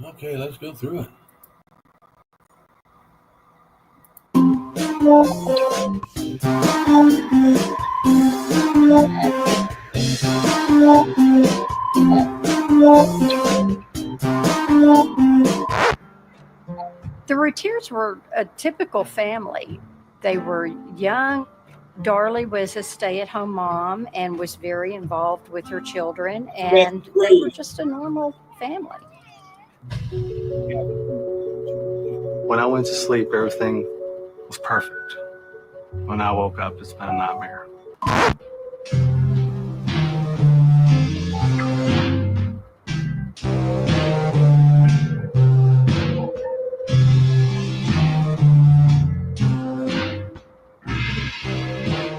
Okay, let's go through it. The Routiers were a typical family. They were young. Darlie was a stay at home mom and was very involved with her children, and they were just a normal family. When I went to sleep, everything was perfect. When I woke up, it's been a nightmare.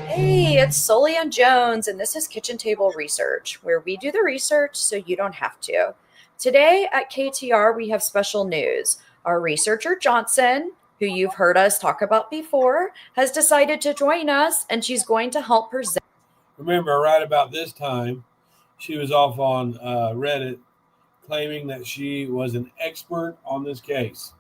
Hey, it's Sully and Jones, and this is Kitchen Table Research, where we do the research so you don't have to. Today at KTR, we have special news. Our researcher, Johnson, who you've heard us talk about before, has decided to join us, and she's going to help present. Remember, right about this time, she was off on Reddit claiming that she was an expert on this case.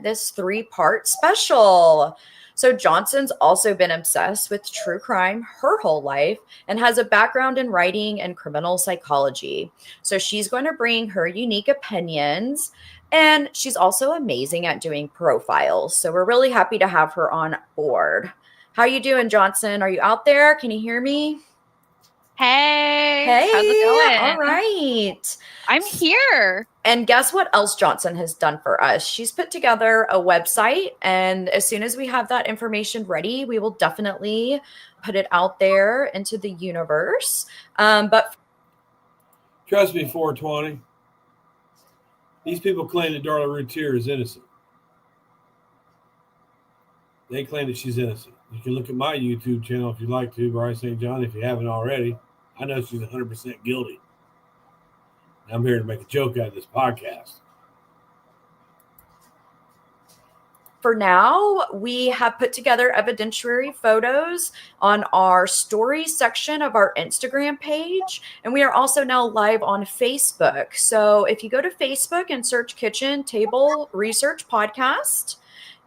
This 3-part special. So Johnson's also been obsessed with true crime her whole life and has a background in writing and criminal psychology. So she's going to bring her unique opinions, and she's also amazing at doing profiles. So we're really happy to have her on board. How you doing, Johnson? Are you out there? Can you hear me? Hey, Hey, how's it going? all right. I'm here. And guess what else Johnson has done for us? She's put together a website, and as soon as we have that information ready, we will definitely put it out there into the universe. But Trust me, 420. These people claim that Darla Routier is innocent. They claim that she's innocent. You can look at my YouTube channel if you'd like to, BryanSt.John, if you haven't already. I know she's 100% guilty. I'm here to make a joke out of this podcast. for now, we have put together evidentiary photos on our stories section of our Instagram page. And we are also now live on Facebook. So if you go to Facebook and search Kitchen Table Research Podcast,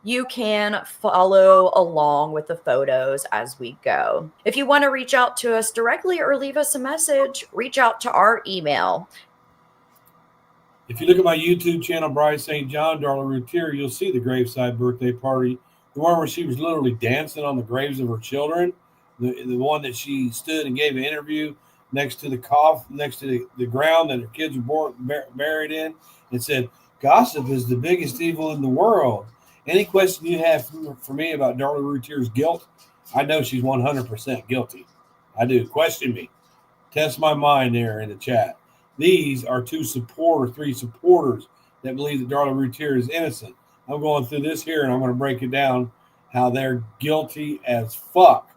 you can follow along with the photos as we go. If you want to reach out to us directly or leave us a message, reach out to our email. If you look at my YouTube channel, BryanSt.John, Darla Routier, you'll see the graveside birthday party, the one where she was literally dancing on the graves of her children, the one that she stood and gave an interview next to the next to the ground that her kids were buried in, and said, "Gossip is the biggest evil in the world. Any question you have for me about Darla Routier's guilt, I know she's 100% guilty. I do. Question me. Test my mind there in the chat. These are three supporters that believe that Darla Routier is innocent. I'm going through this here, and I'm going to break it down how they're guilty as fuck."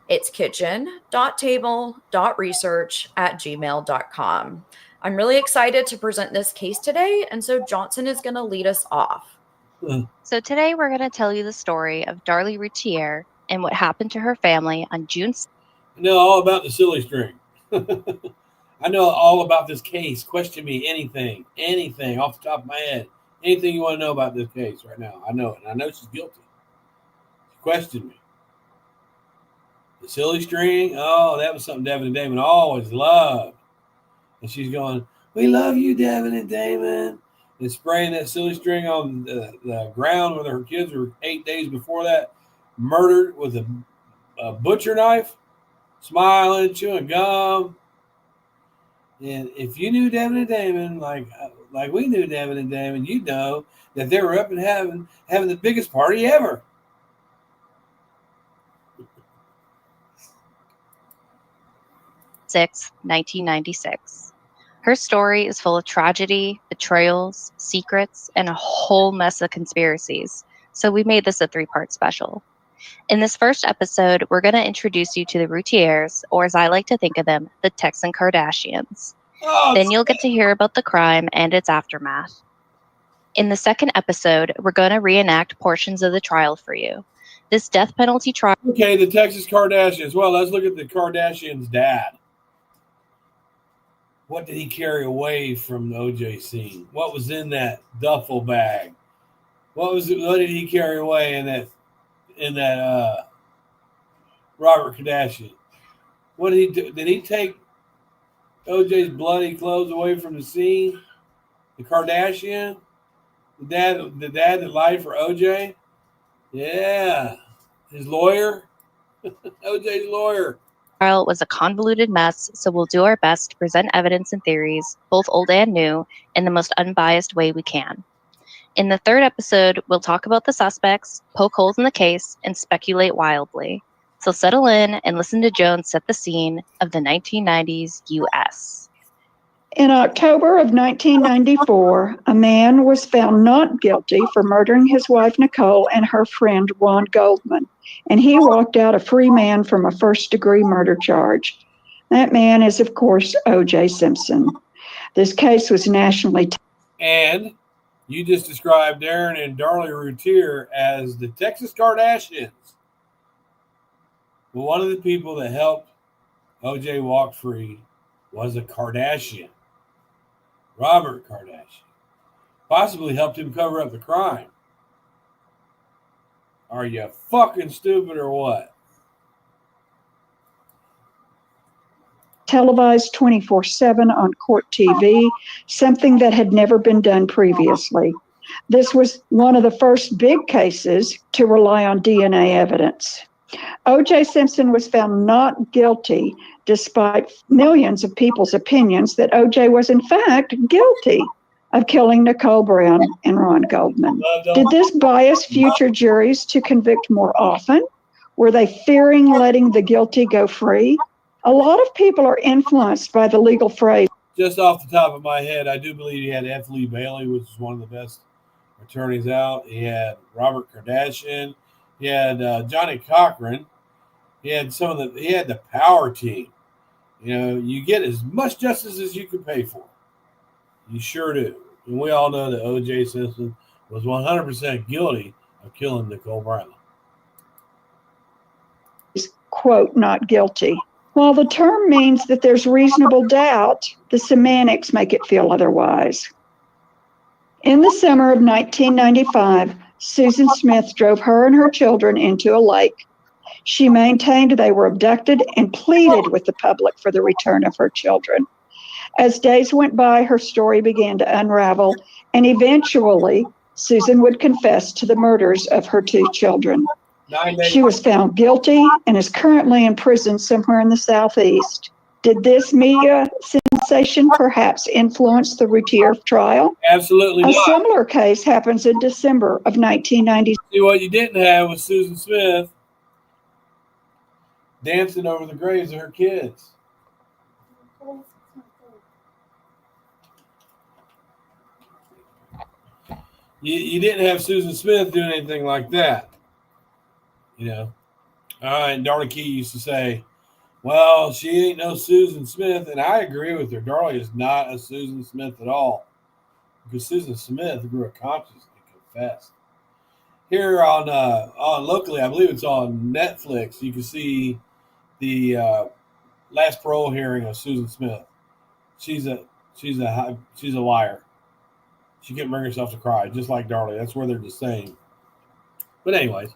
It's kitchen.table.research@gmail.com. I'm really excited to present this case today, and so Johnson is going to lead us off. So today we're going to tell you the story of Darla Routier and what happened to her family on June. I know all about the silly string. I know all about this case. Question me anything off the top of my head. Anything you want to know about this case right now. I know it. And I know she's guilty. Question me. The silly string, oh, that was something Devin and Damon always loved. And she's going, "We love you, Devin and Damon." And spraying that silly string on the ground where her kids were 8 days before that murdered with a butcher knife, smiling, chewing gum. And if you knew Devin and Damon like we knew Devin and Damon, you'd know that they were up in heaven having the biggest party ever. 1996. Her story is full of tragedy, betrayals, secrets, and a whole mess of conspiracies. So we made this a 3-part special. In this first episode, we're going to introduce you to the Routiers, or as I like to think of them, the Texan Kardashians. Then you'll get to hear about the crime and its aftermath. In the second episode, we're going to reenact portions of the trial for you. This death penalty trial. Okay, the Texas Kardashians. Well, let's look at the Kardashians' dad. What did he carry away from the OJ scene? What was in that duffel bag? What did he carry away in that Robert Kardashian? What did he do? Did he take OJ's bloody clothes away from the scene? The Kardashian? The dad that lied for OJ? Yeah. His lawyer? OJ's lawyer. Trial was a convoluted mess, so we'll do our best to present evidence and theories, both old and new, in the most unbiased way we can. In the third episode, we'll talk about the suspects, poke holes in the case, and speculate wildly. So settle in and listen to Joan set the scene of the 1990s U.S. In October of 1994, a man was found not guilty for murdering his wife Nicole and her friend Ron Goldman, and he walked out a free man from a first-degree murder charge. That man is, of course, O.J. Simpson. This case was nationally. And you just described Darren and Darlie Routier as the Texas Kardashians. Well, one of the people that helped O.J. walk free was a Kardashian. Robert Kardashian. Possibly helped him cover up the crime. Are you fucking stupid or what? Televised 24/7 on court TV, something that had never been done previously. This was one of the first big cases to rely on DNA evidence. O.J. Simpson was found not guilty despite millions of people's opinions that O.J. was in fact guilty of killing Nicole Brown and Ron Goldman. Did this bias future juries to convict more often? Were they fearing letting the guilty go free? A lot of people are influenced by the legal phrase. Just off the top of my head, I do believe he had F. Lee Bailey, which is one of the best attorneys out. He had Robert Kardashian. He had Johnny Cochran. He had the power team. You know, you get as much justice as you can pay for. You sure do. And we all know that O.J. Simpson was 100% guilty of killing Nicole Brown. Quote, not guilty. While the term means that there's reasonable doubt, the semantics make it feel otherwise. In the summer of 1995, Susan Smith drove her and her children into a lake. She maintained they were abducted and pleaded with the public for the return of her children. As days went by, her story began to unravel, and eventually, Susan would confess to the murders of her two children. She was found guilty and is currently in prison somewhere in the Southeast. Did this media sensation perhaps influence the Routier trial? Absolutely A not. similar case happens in December of 1990. See, what you didn't have was Susan Smith dancing over the graves of her kids. You didn't have Susan Smith doing anything like that. You know, and Darlie Key used to say, well, she ain't no Susan Smith. And I agree with her. Darlie is not a Susan Smith at all. Because Susan Smith grew a conscience and confessed. Here on locally, I believe it's on Netflix, you can see the last parole hearing of Susan Smith. She's a liar. She couldn't bring herself to cry, just like Darlie. That's where they're the same. But anyways.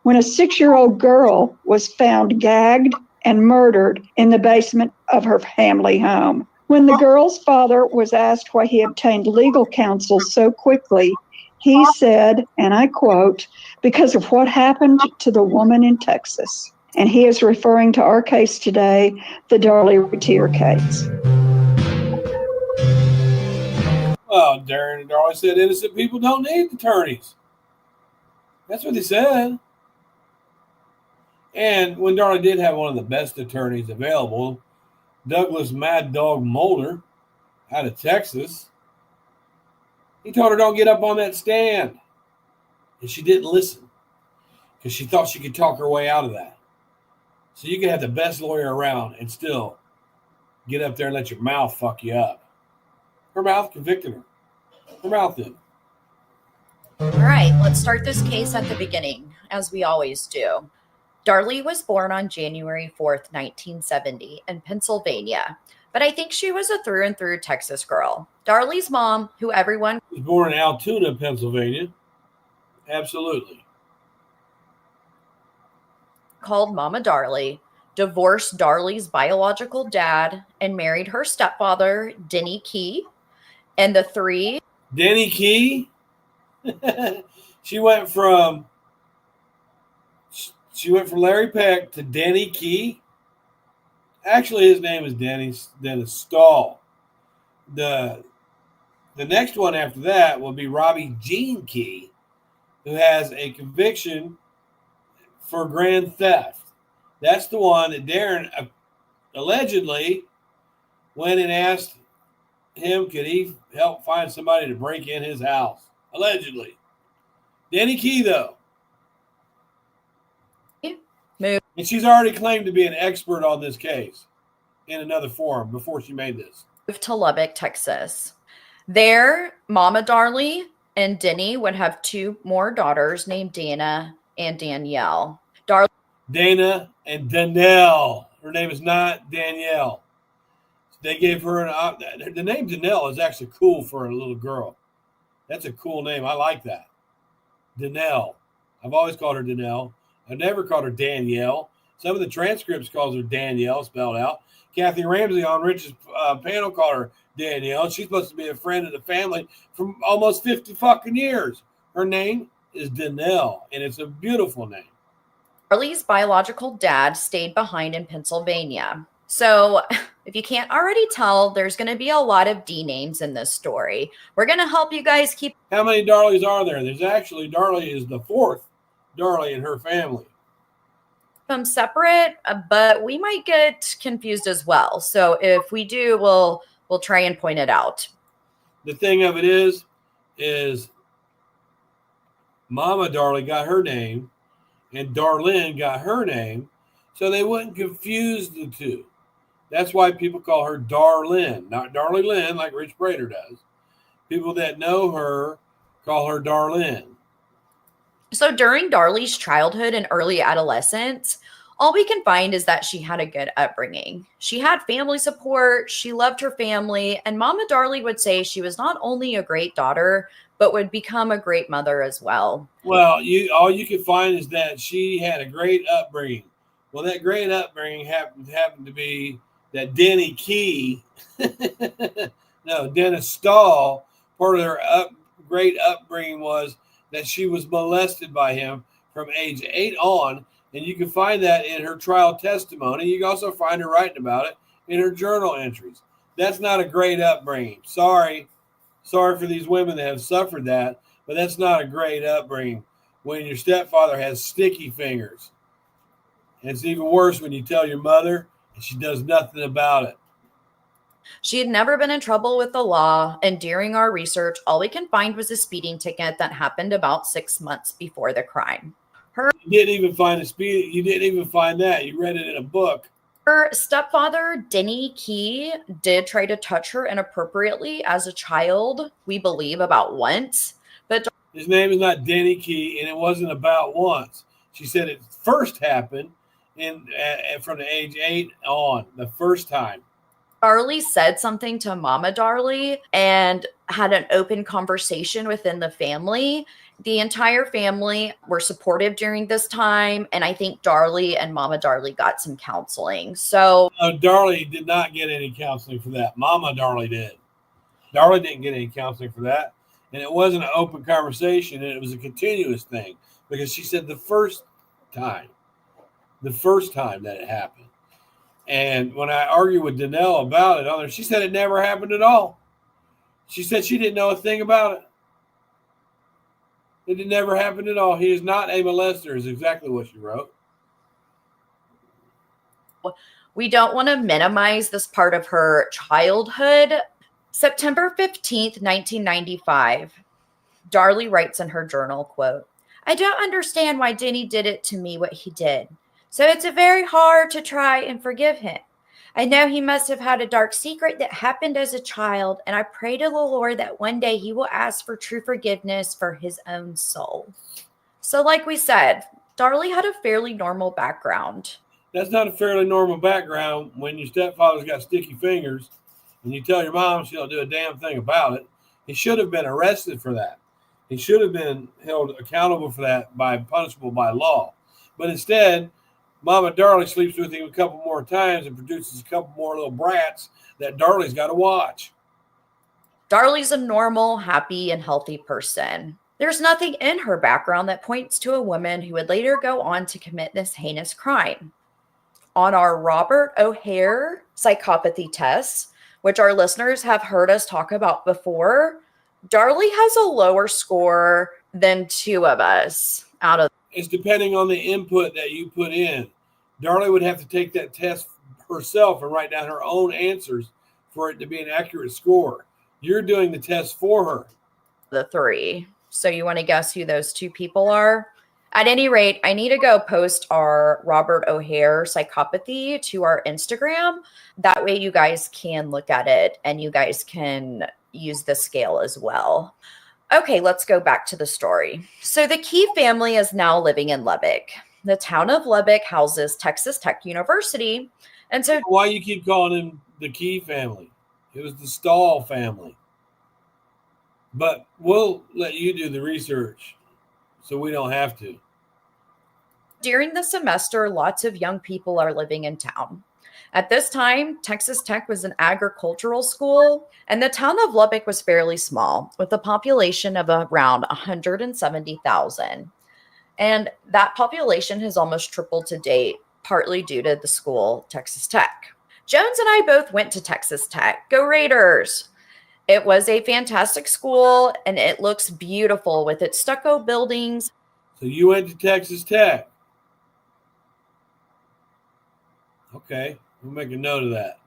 When a 6-year-old girl was found gagged and murdered in the basement of her family home. When the girl's father was asked why he obtained legal counsel so quickly, he said, and I quote, because of what happened to the woman in Texas. And he is referring to our case today, the Darlie Routier case. Well, Darren and Darlie said innocent people don't need attorneys. That's what they said. And when Darlie did have one of the best attorneys available, Douglas Mad Dog Mulder out of Texas, he told her don't get up on that stand. And she didn't listen because she thought she could talk her way out of that. So you can have the best lawyer around and still get up there and let your mouth fuck you up. Her mouth convicted her. Her mouth did. All right, let's start this case at the beginning, as we always do. Darlie was born on January 4th, 1970, in Pennsylvania, but I think she was a through and through Texas girl. Darlie's mom, who everyone She was born in Altoona, Pennsylvania. Absolutely. called Mama Darlie, divorced Darlie's biological dad and married her stepfather, Denny Key, and the three. Denny Key? She went from Larry Peck to Denny Key. Actually, his name is Dennis Stahl. The next one after that will be Robbie Jean Key, who has a conviction for grand theft. That's the one that Darren allegedly went and asked him, could he help find somebody to break in his house? Allegedly. Denny Key, though. Moved. And she's already claimed to be an expert on this case in another forum before she made this. Moved to Lubbock, Texas. There, Mama Darlie and Denny would have two more daughters named Dana and Danielle. Dana and Danelle. Her name is not Danielle. They gave her the name Danelle is actually cool for a little girl. That's a cool name. I like that. Danelle. I've always called her Danelle. I've never called her Danielle. Some of the transcripts calls her Danielle spelled out. Kathy Ramsey on Rich's panel called her Danielle. She's supposed to be a friend of the family for almost 50 fucking years. Her name is Danelle, and it's a beautiful name. Darlie's biological dad stayed behind in Pennsylvania. So, if you can't already tell, there's going to be a lot of D names in this story. We're going to help you guys keep. How many Darlies are there? There's actually, Darlie is the fourth Darlie in her family. Them separate, but we might get confused as well. So if we do, we'll try and point it out. The thing of it is Mama Darlie got her name and Darlene got her name, so they wouldn't confuse the two. That's why people call her Darlene, not Darlie Lynn like Rich Brader does. People that know her call her Darlene. So during Darlie's childhood and early adolescence, all we can find is that she had a good upbringing. She had family support, she loved her family, and Mama Darlie would say she was not only a great daughter, but would become a great mother as well. Well, all you can find is that she had a great upbringing. Well, that great upbringing happened to be that Denny Key, no, Dennis Stahl, part of her great upbringing was that she was molested by him from age 8 on. And you can find that in her trial testimony. You can also find her writing about it in her journal entries. That's not a great upbringing. Sorry for these women that have suffered that, but that's not a great upbringing when your stepfather has sticky fingers. And it's even worse when you tell your mother and she does nothing about it. She had never been in trouble with the law, and during our research, all we can find was a speeding ticket that happened about 6 months before the crime. You didn't even find you didn't even find that. You read it in a book. Her stepfather, Denny Key, did try to touch her inappropriately as a child, we believe about once. But his name is not Denny Key, and it wasn't about once. She said it first happened from the age 8 on, the first time. Darlie said something to Mama Darlie and had an open conversation within the family. The entire family were supportive during this time, and I think Darlie and Mama Darlie got some counseling. So Darlie did not get any counseling for that. Mama Darlie did. Darlie didn't get any counseling for that, and it wasn't an open conversation, and it was a continuous thing because she said the first time that it happened. And when I argued with Danelle about it, she said it never happened at all. She said she didn't know a thing about it. It never happened at all. He is not a molester, is exactly what she wrote. We don't want to minimize this part of her childhood. September 15th, 1995, Darlie writes in her journal, quote, "I don't understand why Denny did it to me what he did. So it's very hard to try and forgive him. I know he must have had a dark secret that happened as a child, and I pray to the Lord that one day he will ask for true forgiveness for his own soul. So, like we said, Darlie had a fairly normal background. That's not a fairly normal background when your stepfather's got sticky fingers and you tell your mom she don't do a damn thing about it. He should have been arrested for that. He should have been held accountable for that punishable by law. But instead, Mama Darlie sleeps with him a couple more times and produces a couple more little brats that Darlie's got to watch. Darlie's a normal, happy, and healthy person. There's nothing in her background that points to a woman who would later go on to commit this heinous crime. On our Robert O'Hare psychopathy test, which our listeners have heard us talk about before, Darlie has a lower score than two of us out of. It's depending on the input that you put in. Darlie would have to take that test herself and write down her own answers for it to be an accurate score. You're doing the test for her. The three. So you want to guess who those two people are? At any rate, I need to go post our Robert O'Hare psychopathy to our Instagram. That way you guys can look at it and you guys can use the scale as well. Okay, let's go back to the story. So the Key family is now living in Lubbock. The town of Lubbock houses Texas Tech University. And so why you keep calling him the Key family? It was the Stahl family. But we'll let you do the research so we don't have to. During the semester, lots of young people are living in town. At this time, Texas Tech was an agricultural school, and the town of Lubbock was fairly small, with a population of around 170,000. And that population has almost tripled to date, partly due to the school, Texas Tech. Jones and I both went to Texas Tech. Go Raiders! It was a fantastic school, and it looks beautiful with its stucco buildings. So you went to Texas Tech? Okay, we'll make a note of that.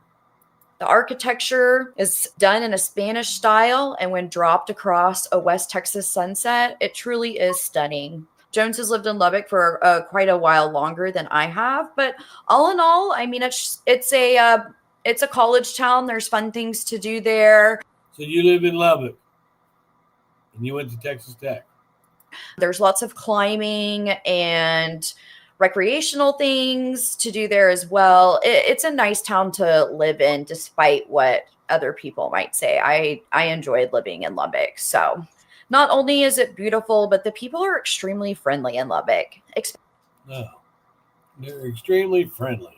The architecture is done in a Spanish style, and when dropped across a West Texas sunset, it truly is stunning. Jones has lived in Lubbock for quite a while longer than I have, but all in all, I mean, it's a college town. There's fun things to do there. So you live in Lubbock, and you went to Texas Tech. There's lots of climbing and recreational things to do there as well. It's a nice town to live in, despite what other people might say. I enjoyed living in Lubbock. So not only is it beautiful, but the people are extremely friendly in Lubbock. No, they're extremely friendly.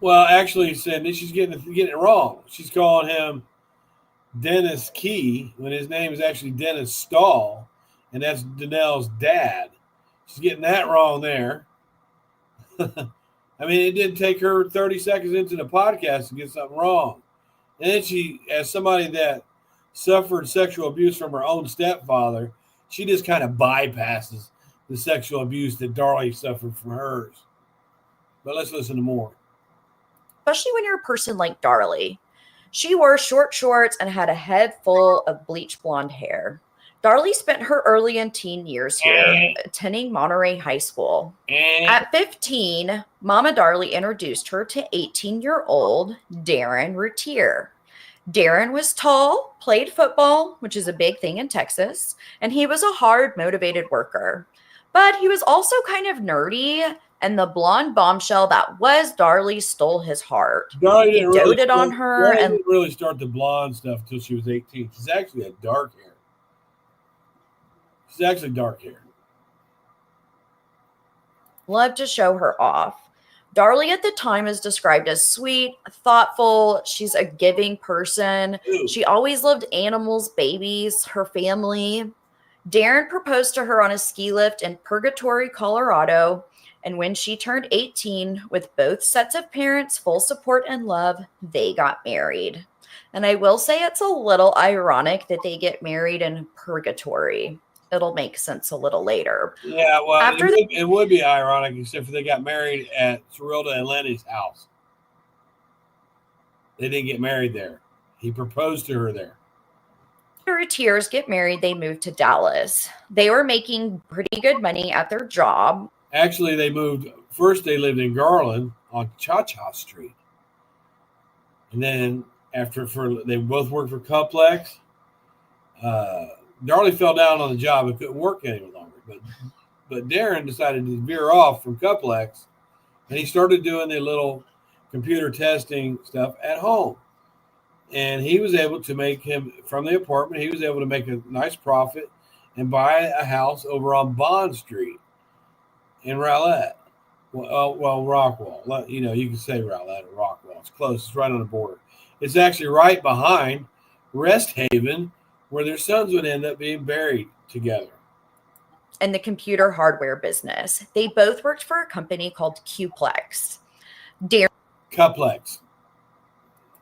Well, actually, Cindy, she's getting it wrong. She's calling him Dennis Key when his name is actually Dennis Stahl, and that's Danelle's dad. She's getting that wrong there. I mean, it didn't take her 30 seconds into the podcast to get something wrong. And then she, as somebody that suffered sexual abuse from her own stepfather, she just kind of bypasses the sexual abuse that Darlie suffered from hers. But let's listen to more. Especially when you're a person like Darlie. She wore short shorts and had a head full of bleach blonde hair. Darlie spent her early and teen years here, attending Monterey High School. At 15, Mama Darlie introduced her to 18-year-old Darren Routier. Darren was tall, played football, which is a big thing in Texas, and he was a hard, motivated worker. But he was also kind of nerdy, and the blonde bombshell that was Darlie stole his heart. He doted on her. Darlie didn't really start the blonde stuff until she was 18. She's actually had dark hair. She's actually dark hair. Loved to show her off. Darlie at the time is described as sweet, thoughtful. She's a giving person. Ew. She always loved animals, babies, her family. Darren proposed to her on a ski lift in Purgatory, Colorado. And when she turned 18, with both sets of parents' full support and love, they got married. And I will say it's a little ironic that they get married in Purgatory. It'll make sense a little later. Yeah, well, After it would be ironic, except for they got married at Cerilda and Lenny's house. They didn't get married there. He proposed to her there. The Routiers get married, they moved to Dallas. They were making pretty good money at their job. Actually, they moved. First, they lived in Garland on Cha-Cha Street. And then they both worked for Complex. Darlie fell down on the job and couldn't work any longer. But Darren decided to veer off from Complex, and he started doing the little computer testing stuff at home. And he was able to make from the apartment, he was able to make a nice profit and buy a house over on Bond Street in Rowlett. Well, Rockwall. You know, you can say Rowlett or Rockwall. It's close. It's right on the border. It's actually right behind Rest Haven, where their sons would end up being buried together. In the computer hardware business. They both worked for a company called Qplex. Complex.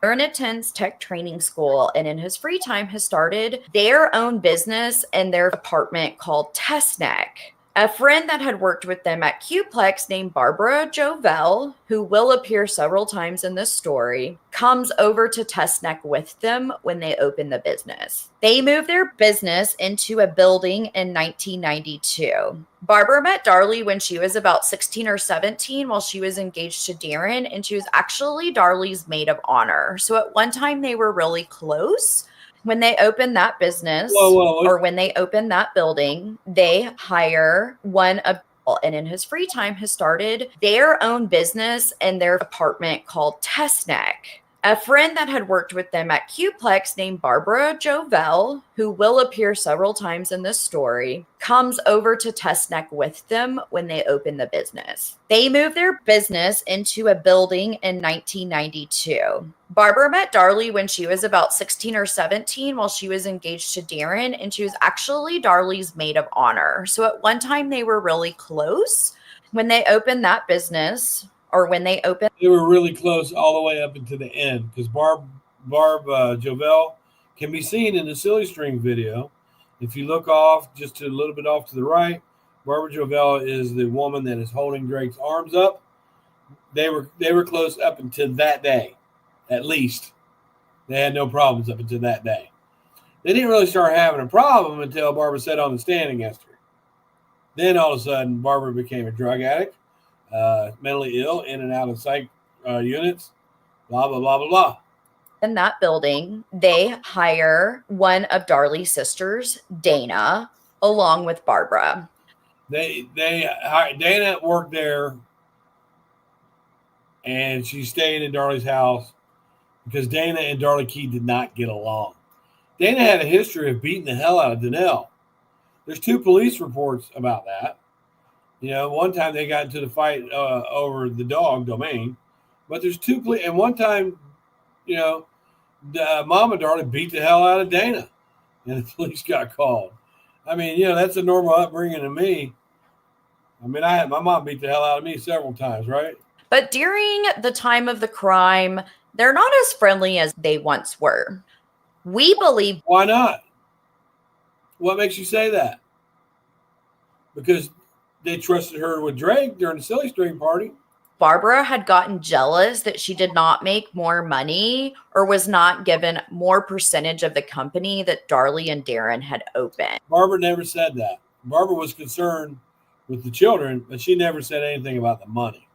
Darren attends tech training school, and in his free time has started their own business in their apartment called Testneck. A friend that had worked with them at Qplex named Barbara Jovel, who will appear several times in this story, comes over to Testneck with them when they open the business. They moved their business into a building in 1992. Barbara met Darlie when she was about 16 or 17 while she was engaged to Darren, and she was actually Darlie's maid of honor. So at one time they were really close. When they open that business or when they open that building, they hire one of, and in his free time has started their own business in their apartment called Testneck. A friend that had worked with them at Qplex named Barbara Jovel, who will appear several times in this story, comes over to Testneck with them when they open the business. They moved their business into a building in 1992. Barbara met Darlie when she was about 16 or 17 while she was engaged to Darren, and she was actually Darlie's maid of honor. So at one time they were really close. When they opened that business, they were really close all the way up into the end, because Barb Jovel can be seen in the Silly String video. If you look off, just a little bit off to the right, Barbara Jovel is the woman that is holding Drake's arms up. They were close up until that day, at least. They had no problems up until that day. They didn't really start having a problem until Barbara sat on the stand against her. Then all of a sudden, Barbara became a drug addict. Mentally ill, in and out of psych units, blah, blah, blah, blah, blah. In that building, they hire one of Darlie's sisters, Dana, along with Barbara. Dana worked there, and she stayed in Darlie's house because Dana and Darlie Key did not get along. Dana had a history of beating the hell out of Danelle. There's 2 police reports about that. You know, one time they got into the fight over the dog domain, but there's 2 police. And one time, you know, Mama Darlie beat the hell out of Dana, and the police got called. I mean, you know, that's a normal upbringing to me. I mean, my mom beat the hell out of me several times, right? But during the time of the crime, they're not as friendly as they once were. We believe. Why not? What makes you say that? Because they trusted her with Drake during the Silly String party. Barbara had gotten jealous that she did not make more money or was not given more percentage of the company that Darlie and Darren had opened. Barbara never said that. Barbara was concerned with the children, but she never said anything about the money.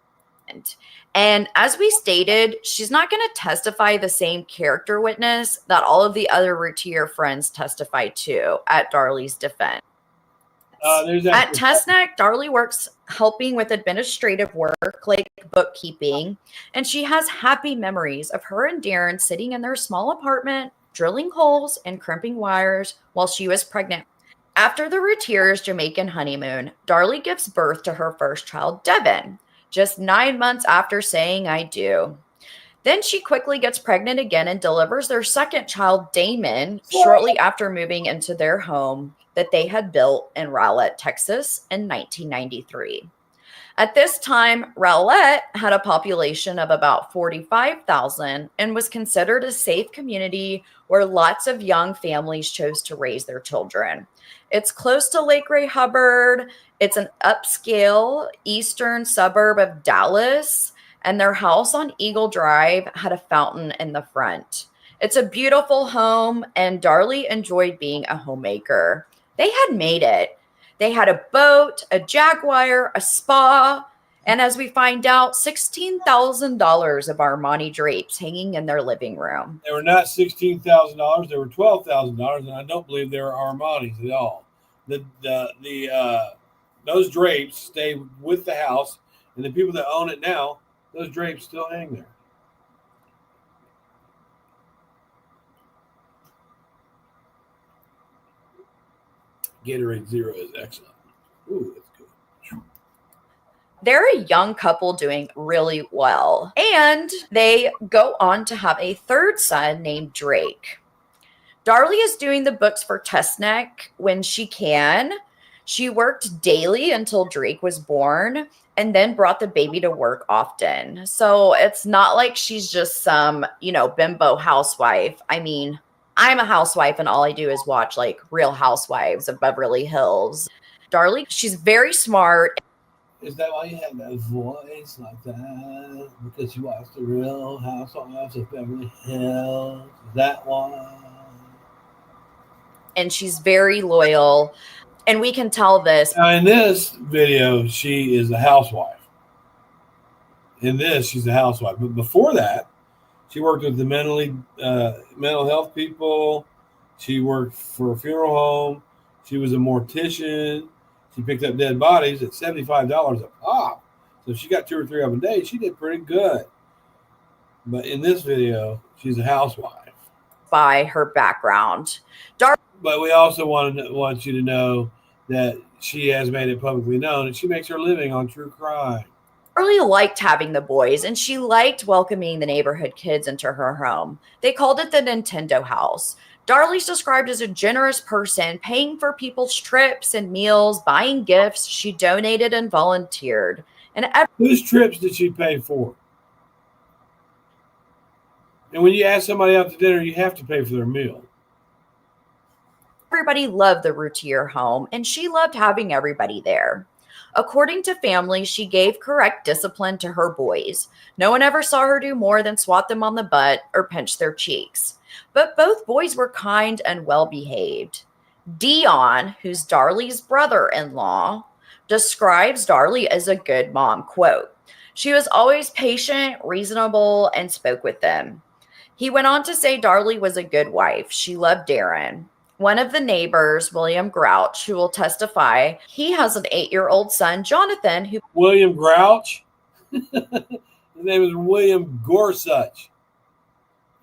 And as we stated, she's not going to testify the same character witness that all of the other Routier friends testified to at Darlie's defense. At Testneck, Darlie works helping with administrative work like bookkeeping, and she has happy memories of her and Darren sitting in their small apartment, drilling holes and crimping wires while she was pregnant. After the Routier's Jamaican honeymoon, Darlie gives birth to her first child, Devin, just 9 months after saying I do. Then she quickly gets pregnant again and delivers their second child, Damon, shortly after moving into their home that they had built in Rowlett, Texas in 1993. At this time, Rowlett had a population of about 45,000 and was considered a safe community where lots of young families chose to raise their children. It's close to Lake Ray Hubbard. It's an upscale eastern suburb of Dallas, and their house on Eagle Drive had a fountain in the front. It's a beautiful home, and Darlie enjoyed being a homemaker. They had made it. They had a boat, a Jaguar, a spa, and as we find out, $16,000 of Armani drapes hanging in their living room. They were not $16,000. They were $12,000, and I don't believe they were Armani's at all. Those drapes stay with the house, and the people that own it now, those drapes still hang there. Gatorade Zero is excellent. Ooh, that's good. They're a young couple doing really well. And they go on to have a third son named Drake. Darlie is doing the books for Testneck when she can. She worked daily until Drake was born and then brought the baby to work often. So it's not like she's just some, bimbo housewife. I mean, I'm a housewife and all I do is watch like Real Housewives of Beverly Hills. Darlie, she's very smart. Is that why you have that voice like that? Because you watched the Real Housewives of Beverly Hills? Is that why? And she's very loyal. And we can tell this. Now, in this video, she is a housewife. In this, she's a housewife. But before that, she worked with the mental health people. She worked for a funeral home. She was a mortician. She picked up dead bodies at $75 a pop. So if she got 2 or 3 of them a day, she did pretty good. But in this video, she's a housewife. By her background. But we also want you to know that she has made it publicly known that she makes her living on true crime. Darlie liked having the boys, and she liked welcoming the neighborhood kids into her home. They called it the Nintendo house. Darlie's described as a generous person, paying for people's trips and meals, buying gifts. She donated and volunteered. And whose trips did she pay for? And when you ask somebody out to dinner, you have to pay for their meal. Everybody loved the Routier home, and she loved having everybody there. According to family, she gave correct discipline to her boys. No one ever saw her do more than swat them on the butt or pinch their cheeks. But both boys were kind and well-behaved. Dion, who's Darlie's brother-in-law, describes Darlie as a good mom. Quote, "She was always patient, reasonable, and spoke with them." He went on to say Darlie was a good wife. She loved Darren. One of the neighbors, William Grouch, who will testify, he has an 8-year-old son, Jonathan, who... William Grouch? His name is William Gorsuch.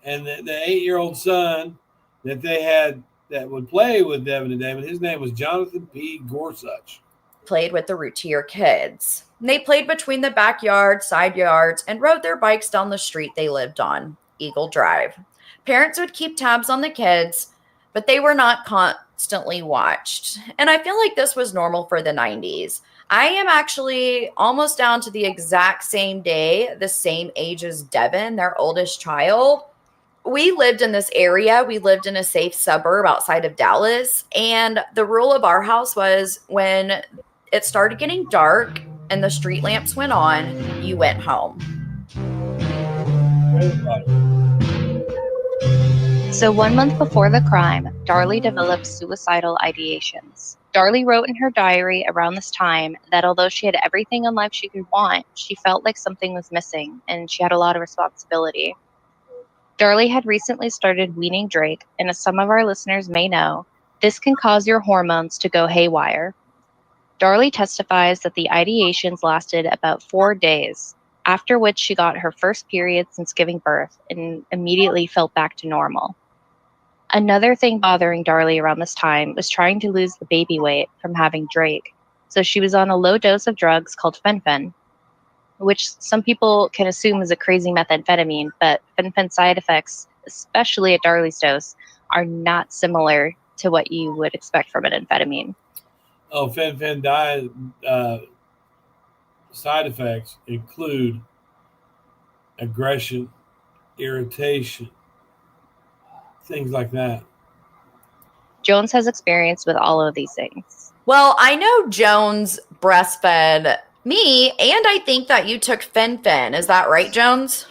And the 8-year-old son that they had that would play with Devin and Damon, his name was Jonathan P. Gorsuch. Played with the Routier kids. And they played between the backyard, side yards, and rode their bikes down the street they lived on, Eagle Drive. Parents would keep tabs on the kids, but they were not constantly watched. And I feel like this was normal for the 90s. I am actually almost down to the exact same day, the same age as Devin, their oldest child. We lived in this area. We lived in a safe suburb outside of Dallas. And the rule of our house was when it started getting dark and the street lamps went on, you went home. So 1 month before the crime, Darlie developed suicidal ideations. Darlie wrote in her diary around this time that although she had everything in life she could want, she felt like something was missing and she had a lot of responsibility. Darlie had recently started weaning Drake, and as some of our listeners may know, this can cause your hormones to go haywire. Darlie testifies that the ideations lasted about 4 days, after which she got her first period since giving birth and immediately felt back to normal. Another thing bothering Darlie around this time was trying to lose the baby weight from having Drake, so she was on a low dose of drugs called fen-phen, which some people can assume is a crazy methamphetamine, but fen-phen side effects, especially at Darlie's dose, are not similar to what you would expect from an amphetamine. Oh, fen-phen side effects include aggression, irritation, things like that. Jones has experience with all of these things. Well, I know Jones breastfed me, and I think that you took Fen-Phen. Is that right, Jones?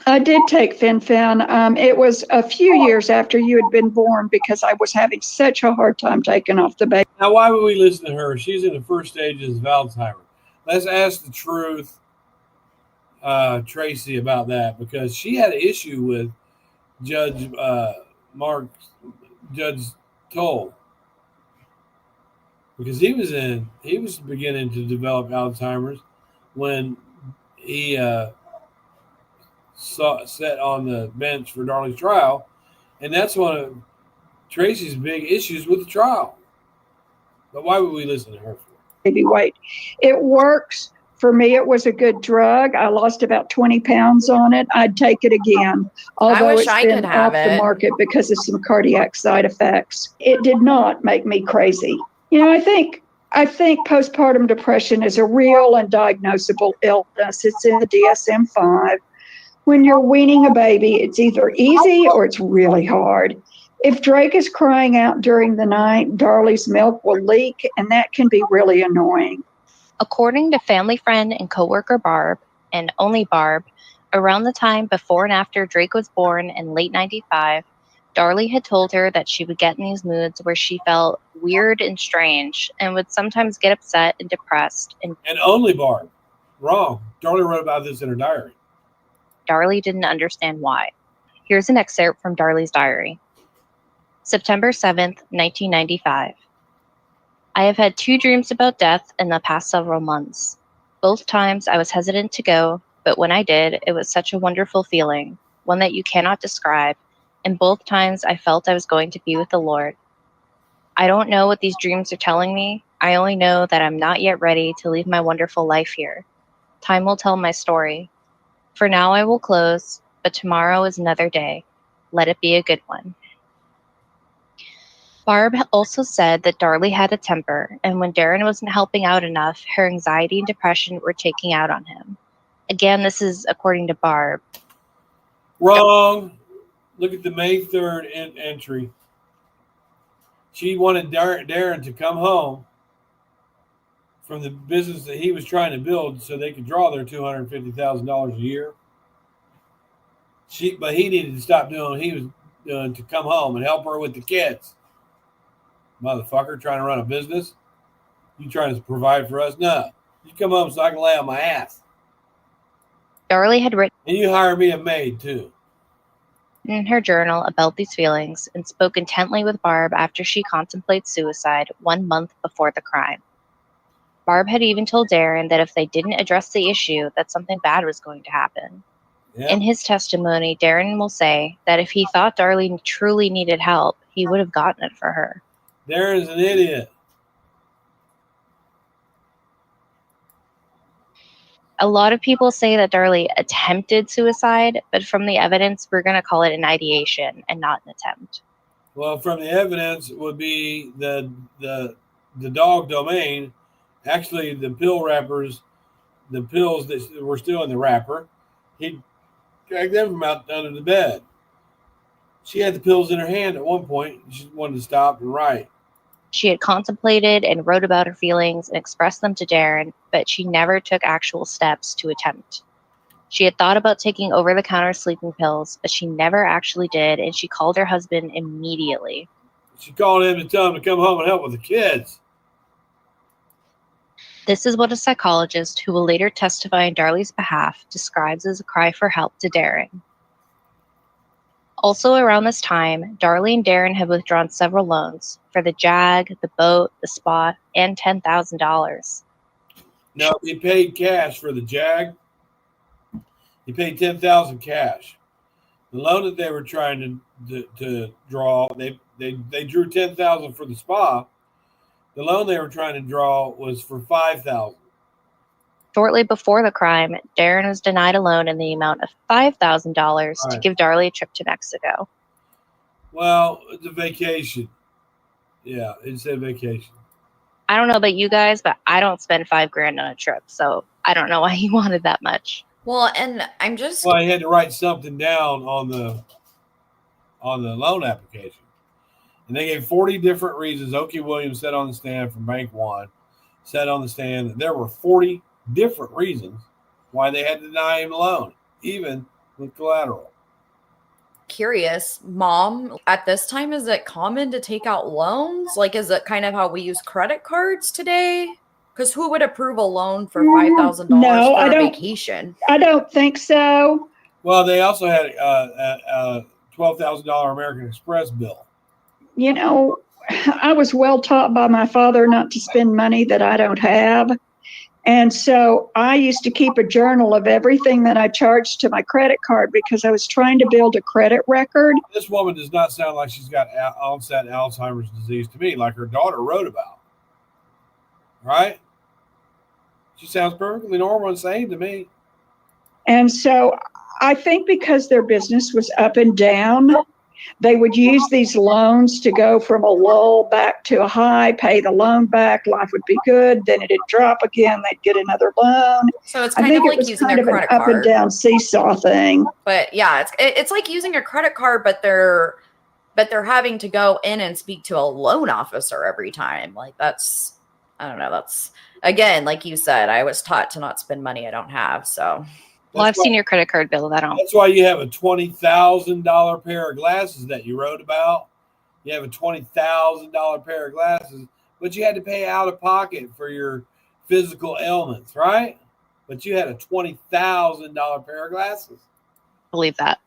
I did take Fen-Phen. It was a few years after you had been born because I was having such a hard time taking off the baby. Now, why would we listen to her? She's in the first stages of Alzheimer's. Let's ask the truth, Tracy, about that, because she had an issue with Judge Toll, because he was beginning to develop Alzheimer's when he sat on the bench for Darlie's trial, and that's one of Tracy's big issues with the trial. But why would we listen to her for? Baby weight. It works. For me, it was a good drug. I lost about 20 pounds on it. I'd take it again, although wish it's I been could have off the it. market because of some cardiac side effects. It did not make me crazy. I think postpartum depression is a real and diagnosable illness. It's in the DSM-5. When you're weaning a baby, it's either easy or it's really hard. If Drake is crying out during the night, Darlie's milk will leak, and that can be really annoying. According to family friend and coworker Barb, and only Barb, around the time before and after Drake was born in late 95, Darlie had told her that she would get in these moods where she felt weird and strange and would sometimes get upset and depressed. And only Barb. Wrong. Darlie wrote about this in her diary. Darlie didn't understand why. Here's an excerpt from Darlie's diary. September 7th, 1995. I have had 2 dreams about death in the past several months. Both times I was hesitant to go, but when I did, it was such a wonderful feeling, one that you cannot describe, and both times I felt I was going to be with the Lord. I don't know what these dreams are telling me. I only know that I'm not yet ready to leave my wonderful life here. Time will tell my story. For now I will close, but tomorrow is another day. Let it be a good one. Barb also said that Darlie had a temper, and when Darren wasn't helping out enough, her anxiety and depression were taking out on him. Again, this is according to Barb. Wrong. Look at the May 3rd entry. She wanted Darren to come home from the business that he was trying to build so they could draw their $250,000 a year. But he needed to stop doing what he was doing to come home and help her with the kids. Motherfucker, trying to run a business? You trying to provide for us? No. You come home so I can lay on my ass. Darlie had written and you hire me a maid too in her journal about these feelings and spoke intently with Barb after she contemplated suicide 1 month before the crime. Barb had even told Darren that if they didn't address the issue, that something bad was going to happen. Yep. In his testimony, Darren will say that if he thought Darlie truly needed help, he would have gotten it for her. Darren's an idiot. A lot of people say that Darlie attempted suicide, but from the evidence, we're going to call it an ideation and not an attempt. Well, from the evidence would be the dog domain. Actually, the pill wrappers, the pills that were still in the wrapper, he dragged them from out under the bed. She had the pills in her hand at one point. She wanted to stop and write. She had contemplated and wrote about her feelings and expressed them to Darren, but she never took actual steps to attempt. She had thought about taking over-the-counter sleeping pills, but she never actually did, and she called her husband immediately. She called him to tell him to come home and help with the kids. This is what a psychologist, who will later testify in Darlie's behalf, describes as a cry for help to Darren. Also around this time, Darlie and Darren had withdrawn several loans for the Jag, the boat, the spa, and $10,000. No, he paid cash for the Jag. He paid $10,000 cash. The loan that they were trying to draw, they drew $10,000 for the spa. The loan they were trying to draw was for $5,000. Shortly before the crime, Darren was denied a loan in the amount of $5,000 to give Darlie a trip to Mexico. Well, it's a vacation. Yeah, it's a vacation. I don't know about you guys, but I don't spend $5,000 on a trip, so I don't know why he wanted that much. Well, and I'm just Well, he had to write something down on the loan application. And they gave 40 different reasons. Okie Williams said on the stand from Bank One, said on the stand that there were 40 different reasons why they had to deny him a loan, even with collateral. curious, Mom, at this time, is it common to take out loans? Like, is it kind of how we use credit cards today? Because who would approve a loan for $5,000 No, for I a don't. vacation? I don't think so. Well, they also had a $12,000 American Express bill. You know, I was well taught by my father not to spend money that I don't have. And so I used to keep a journal of everything that I charged to my credit card because I was trying to build a credit record. This woman does not sound like she's got onset Alzheimer's disease to me, like her daughter wrote about. Right? She sounds perfectly normal and sane to me. And so I think because their business was up and down, they would use these loans to go from a lull back to a high, pay the loan back, life would be good, then it'd drop again, they'd get another loan. So it's I kind think of it like was using kind a of an credit up and card. down seesaw thing. But yeah, it's like using a credit card, but they're having to go in and speak to a loan officer every time. Like that's, I don't know. That's, again, like you said, I was taught to not spend money I don't have. So Well, I've seen your credit card bill. I don't. That's why you have a $20,000 pair of glasses that you wrote about. You have a $20,000 pair of glasses, but you had to pay out of pocket for your physical ailments, right? But you had a $20,000 pair of glasses. Believe that.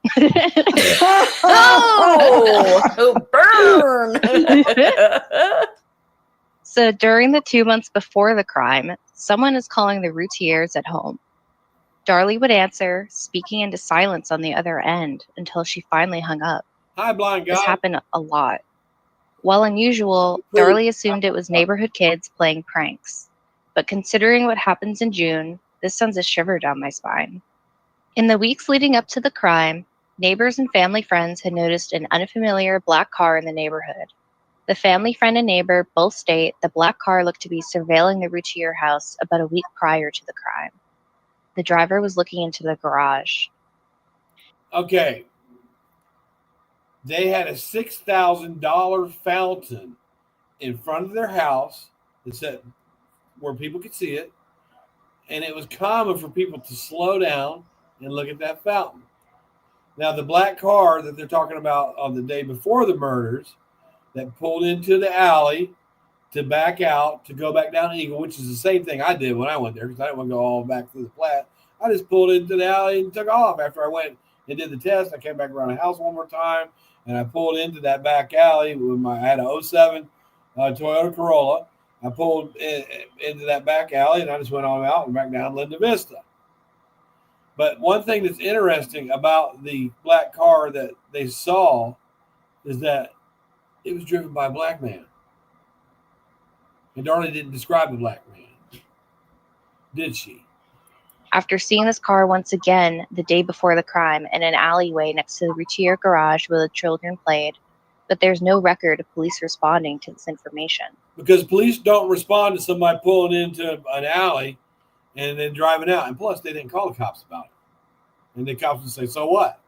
oh, burn. So during the 2 months before the crime, someone is calling the Routiers at home. Darlie would answer, speaking into silence on the other end until she finally hung up. Hi, blind guy. This happened a lot. While unusual, Darlie assumed it was neighborhood kids playing pranks. But considering what happens in June, this sends a shiver down my spine. In the weeks leading up to the crime, neighbors and family friends had noticed an unfamiliar black car in the neighborhood. The family friend and neighbor both state the black car looked to be surveilling the Routier house about a week prior to the crime. The driver was looking into the garage. Okay. They had a $6,000 fountain in front of their house that said where people could see it. And it was common for people to slow down and look at that fountain. Now, the black car that they're talking about on the day before the murders that pulled into the alley to back out, to go back down Eagle, which is the same thing I did when I went there because I didn't want to go all back through the Platte. I just pulled into the alley and took off. After I went and did the test, I came back around the house one more time, and I pulled into that back alley. I had a 07 Toyota Corolla. I pulled into that back alley, and I just went on out and back down Linda Vista. But one thing that's interesting about the black car that they saw is that it was driven by a black man. And Darlie didn't describe the black man, did she? After seeing this car once again the day before the crime in an alleyway next to the Routier garage where the children played, but there's no record of police responding to this information. Because police don't respond to somebody pulling into an alley and then driving out. And plus, they didn't call the cops about it. And the cops would say, so what?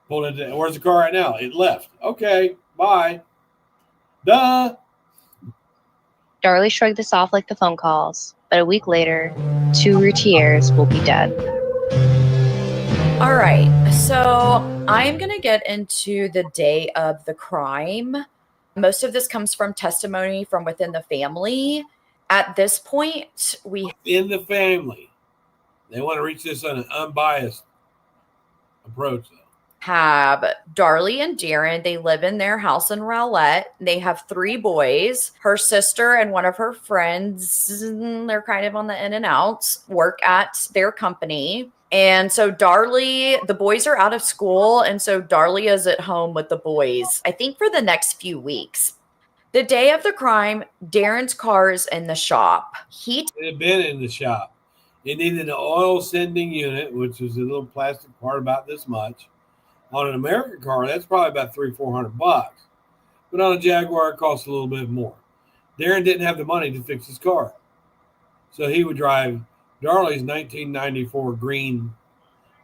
Pulled into, where's the car right now? It left. Okay, bye. Duh. Darlie shrugged this off like the phone calls, but a week later, 2 Routiers will be dead. All right, so I'm going to get into the day of the crime. Most of this comes from testimony from within the family. At this point, we... In the family. They want to reach this on an unbiased approach, though. have Darlie and Darren. They live in their house in Rowlett. They have 3 boys. Her sister and one of her friends, they're kind of on the in and outs, work at their company. And so Darlie, the boys are out of school. And so Darlie is at home with the boys, I think for the next few weeks. The day of the crime, Darren's car is in the shop. It had been in the shop. It needed an oil sending unit, which was a little plastic part about this much. On an American car, that's probably about $300-400. But on a Jaguar, it costs a little bit more. Darren didn't have the money to fix his car. So he would drive Darley's 1994 green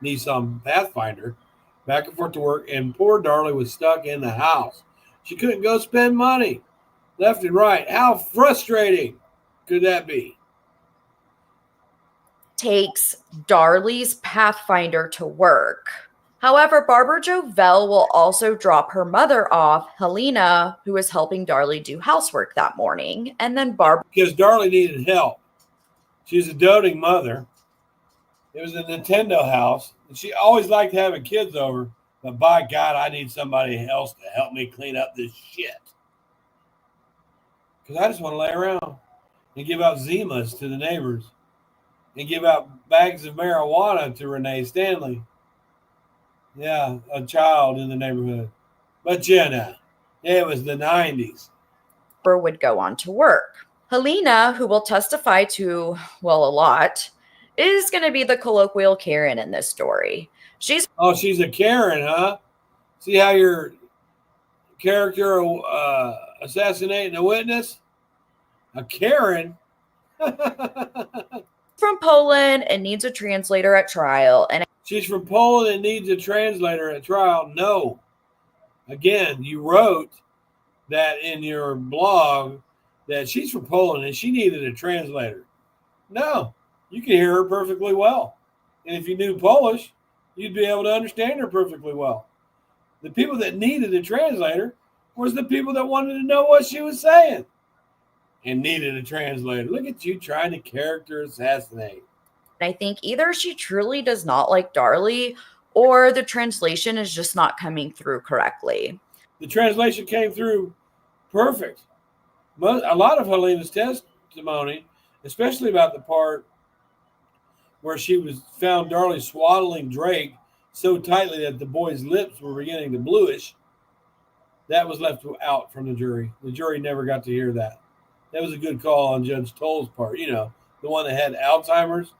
Nissan Pathfinder back and forth to work, and poor Darley was stuck in the house. She couldn't go spend money left and right. How frustrating could that be? Takes Darley's Pathfinder to work. However, Barbara Jovell will also drop her mother off, Helena, who was helping Darley do housework that morning. And then Barbara. Because Darley needed help. She was a doting mother. It was a Nintendo house. And she always liked having kids over. But by God, I need somebody else to help me clean up this shit. Because I just want to lay around and give out Zimas to the neighbors and give out bags of marijuana to Renee Stanley. Yeah, a child in the neighborhood. But Jenna, it was the 90s. Would go on to work. Helena, who will testify to, well, a lot, is going to be the colloquial Karen in this story. She's a Karen, huh? See how your character assassinating a witness? A Karen? from Poland and needs a translator at trial. And she's from Poland and needs a translator at trial. No. Again, you wrote that in your blog that she's from Poland and she needed a translator. No, you can hear her perfectly well. And if you knew Polish, you'd be able to understand her perfectly well. The people that needed a translator was the people that wanted to know what she was saying and needed a translator. Look at you trying to character assassinate. I think either she truly does not like Darley or the translation is just not coming through correctly. The translation came through perfect. A lot of Helena's testimony, especially about the part where she was found Darley swaddling Drake so tightly that the boy's lips were beginning to bluish, that was left out from the jury. The jury never got to hear that. That was a good call on Judge Toll's part. You know, the one that had Alzheimer's.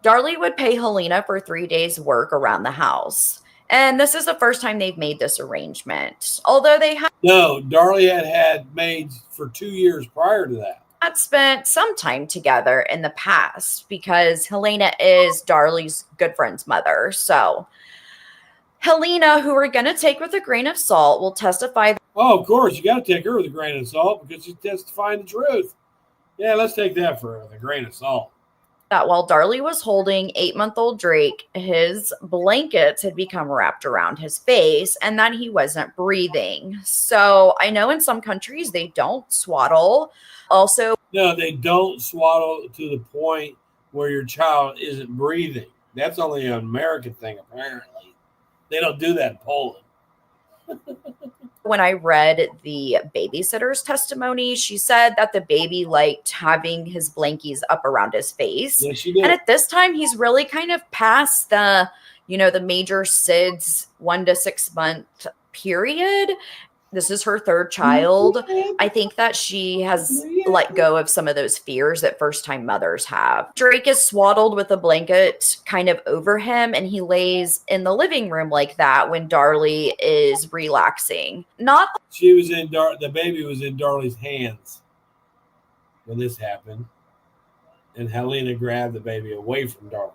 Darley would pay Helena for 3 days' work around the house. And this is the first time they've made this arrangement. Although they had... No, Darley had maids for 2 years prior to that. Had spent some time together in the past because Helena is Darley's good friend's mother. So Helena, who we're going to take with a grain of salt, will testify. Oh, of course. You got to take her with a grain of salt because she's testifying the truth. Yeah, let's take that for a grain of salt. That while Darley was holding 8-month-old Drake, his blankets had become wrapped around his face and that he wasn't breathing. So I know in some countries they don't swaddle. Also, no, they don't swaddle to the point where your child isn't breathing. That's only an American thing, apparently. They don't do that in Poland. When I read the babysitter's testimony, she said that the baby liked having his blankies up around his face. Yeah, she did. And at this time, he's really kind of past the major SIDS 1 to 6 month period. This is her third child. I think that she has let go of some of those fears that first-time mothers have. Drake is swaddled with a blanket kind of over him, and he lays in the living room like that when Darley is relaxing. The baby was in Darley's hands when this happened, and Helena grabbed the baby away from Darley.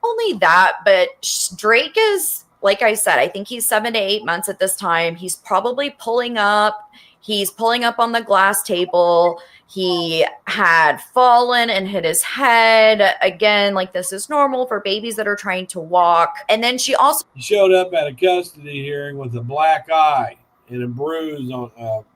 Only that, but Drake is... Like I said, I think he's 7 to 8 months at this time. He's probably pulling up. He's pulling up on the glass table. He had fallen and hit his head. Again, like this is normal for babies that are trying to walk. And then she also showed up at a custody hearing with a black eye and a bruise on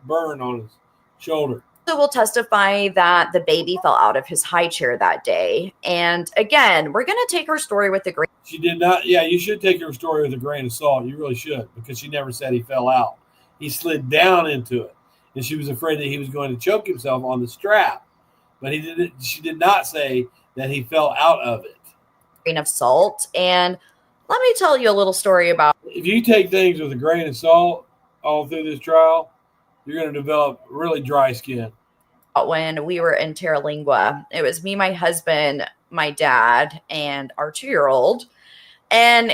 burn on his shoulder. Will testify that the baby fell out of his high chair that day. And again, we're going to take her story with a grain. She did not. Yeah, you should take her story with a grain of salt. You really should, because she never said he fell out. He slid down into it, and she was afraid that he was going to choke himself on the strap. But he didn't. She did not say that he fell out of it. Grain of salt. And let me tell you a little story about. If you take things with a grain of salt all through this trial, you're going to develop really dry skin. When we were in Terralingua, it was me, my husband, my dad, and our 2-year-old. And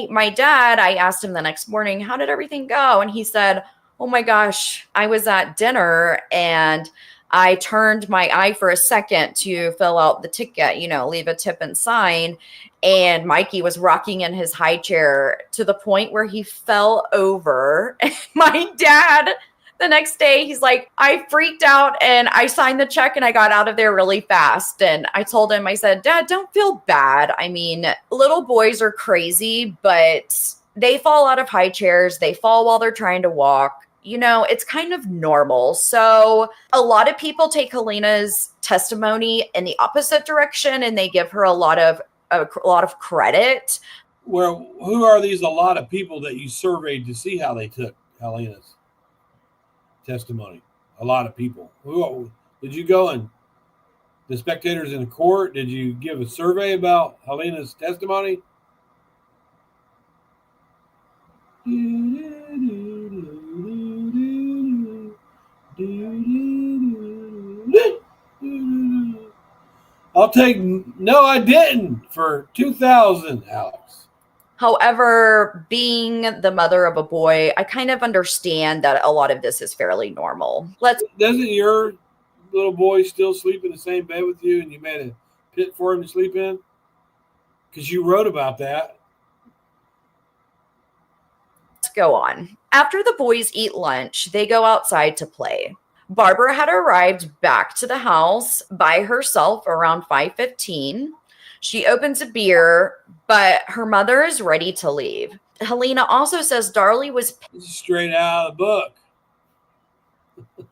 my dad, I asked him the next morning, how did everything go? And he said, oh my gosh, I was at dinner and I turned my eye for a second to fill out the ticket, leave a tip and sign. And Mikey was rocking in his high chair to the point where he fell over. My dad, the next day, he's like, I freaked out and I signed the check and I got out of there really fast. And I told him, I said, Dad, don't feel bad. I mean, little boys are crazy, but they fall out of high chairs. They fall while they're trying to walk. It's kind of normal. So a lot of people take Helena's testimony in the opposite direction and they give her a lot of credit. Well, who are these a lot of people that you surveyed to see how they took Helena's testimony? A lot of people. Who did you go and the spectators in the court? Did you give a survey about Helena's testimony? I'll take no, I didn't for 2,000, Alex. However, being the mother of a boy, I kind of understand that a lot of this is fairly normal. Doesn't your little boy still sleep in the same bed with you and you made a pit for him to sleep in? Because you wrote about that. Let's go on. After the boys eat lunch, they go outside to play. Barbara had arrived back to the house by herself around 5:15. She opens a beer, but her mother is ready to leave. Helena also says Darlie was This is straight out of the book. Why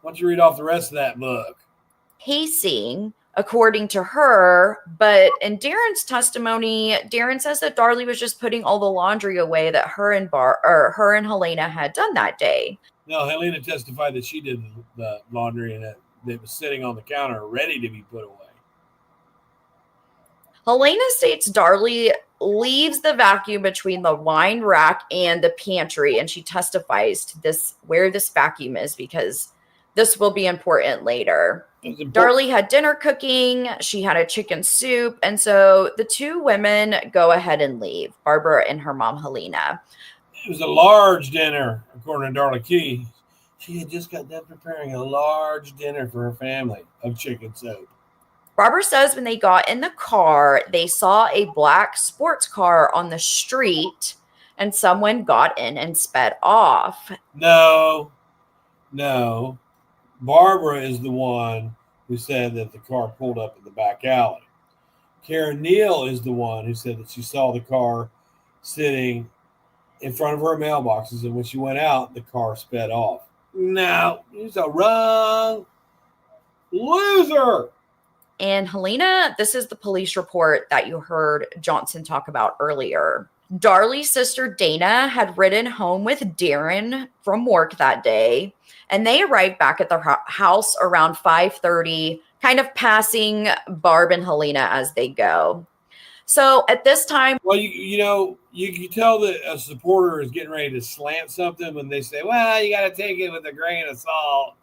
don't you read off the rest of that book? pacing, according to her. But in Darren's testimony, Darren says that Darlie was just putting all the laundry away that her and Helena had done that day. No, Helena testified that she did the laundry and that it was sitting on the counter ready to be put away. Helena states Darlie leaves the vacuum between the wine rack and the pantry, and she testifies to this, where this vacuum is, because this will be important later. Darlie had dinner cooking. She had a chicken soup. And so the two women go ahead and leave, Barbara and her mom, Helena. It was a large dinner, according to Darlie Key. She had just got done preparing a large dinner for her family of chicken soup. Barbara says when they got in the car, they saw a black sports car on the street and someone got in and sped off. No. Barbara is the one who said that the car pulled up in the back alley. Karen Neal is the one who said that she saw the car sitting in front of her mailboxes, and when she went out, the car sped off. No, he's a wrong loser. And Helena, this is the police report that you heard Johnson talk about earlier. Darlie's sister Dana had ridden home with Darren from work that day, and they arrived back at the house around 5:30, kind of passing Barb and Helena as they go. So at this time, well, you can tell that a supporter is getting ready to slant something when they say, well, you got to take it with a grain of salt.